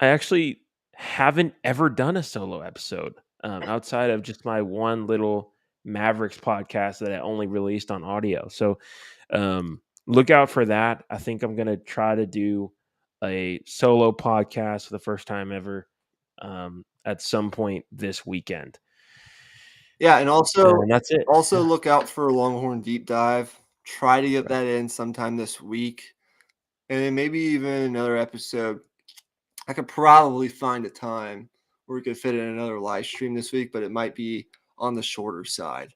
actually haven't ever done a solo episode outside of just my one little Mavericks podcast that I only released on audio. So look out for that. I think I'm going to try to do a solo podcast for the first time ever at some point this weekend. Yeah, and also And that's it. also Yeah. look out for a Longhorn deep dive. Try to get Right. that in sometime this week, and then maybe even another episode. I could probably find a time where we could fit in another live stream this week, but it might be on the shorter side.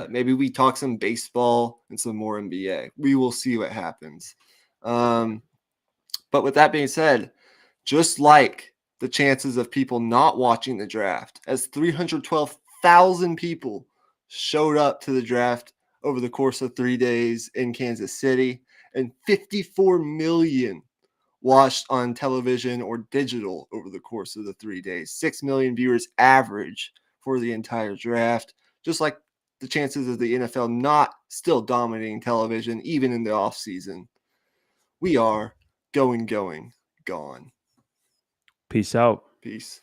Maybe we talk some baseball and some more NBA. We will see what happens. But with that being said, just like the chances of people not watching the draft, as 312,000 people showed up to the draft over the course of 3 days in Kansas City, and 54 million watched on television or digital over the course of the 3 days. 6 million viewers average for the entire draft, just like the chances of the NFL not still dominating television, even in the offseason. We are going, gone. Peace out. Peace.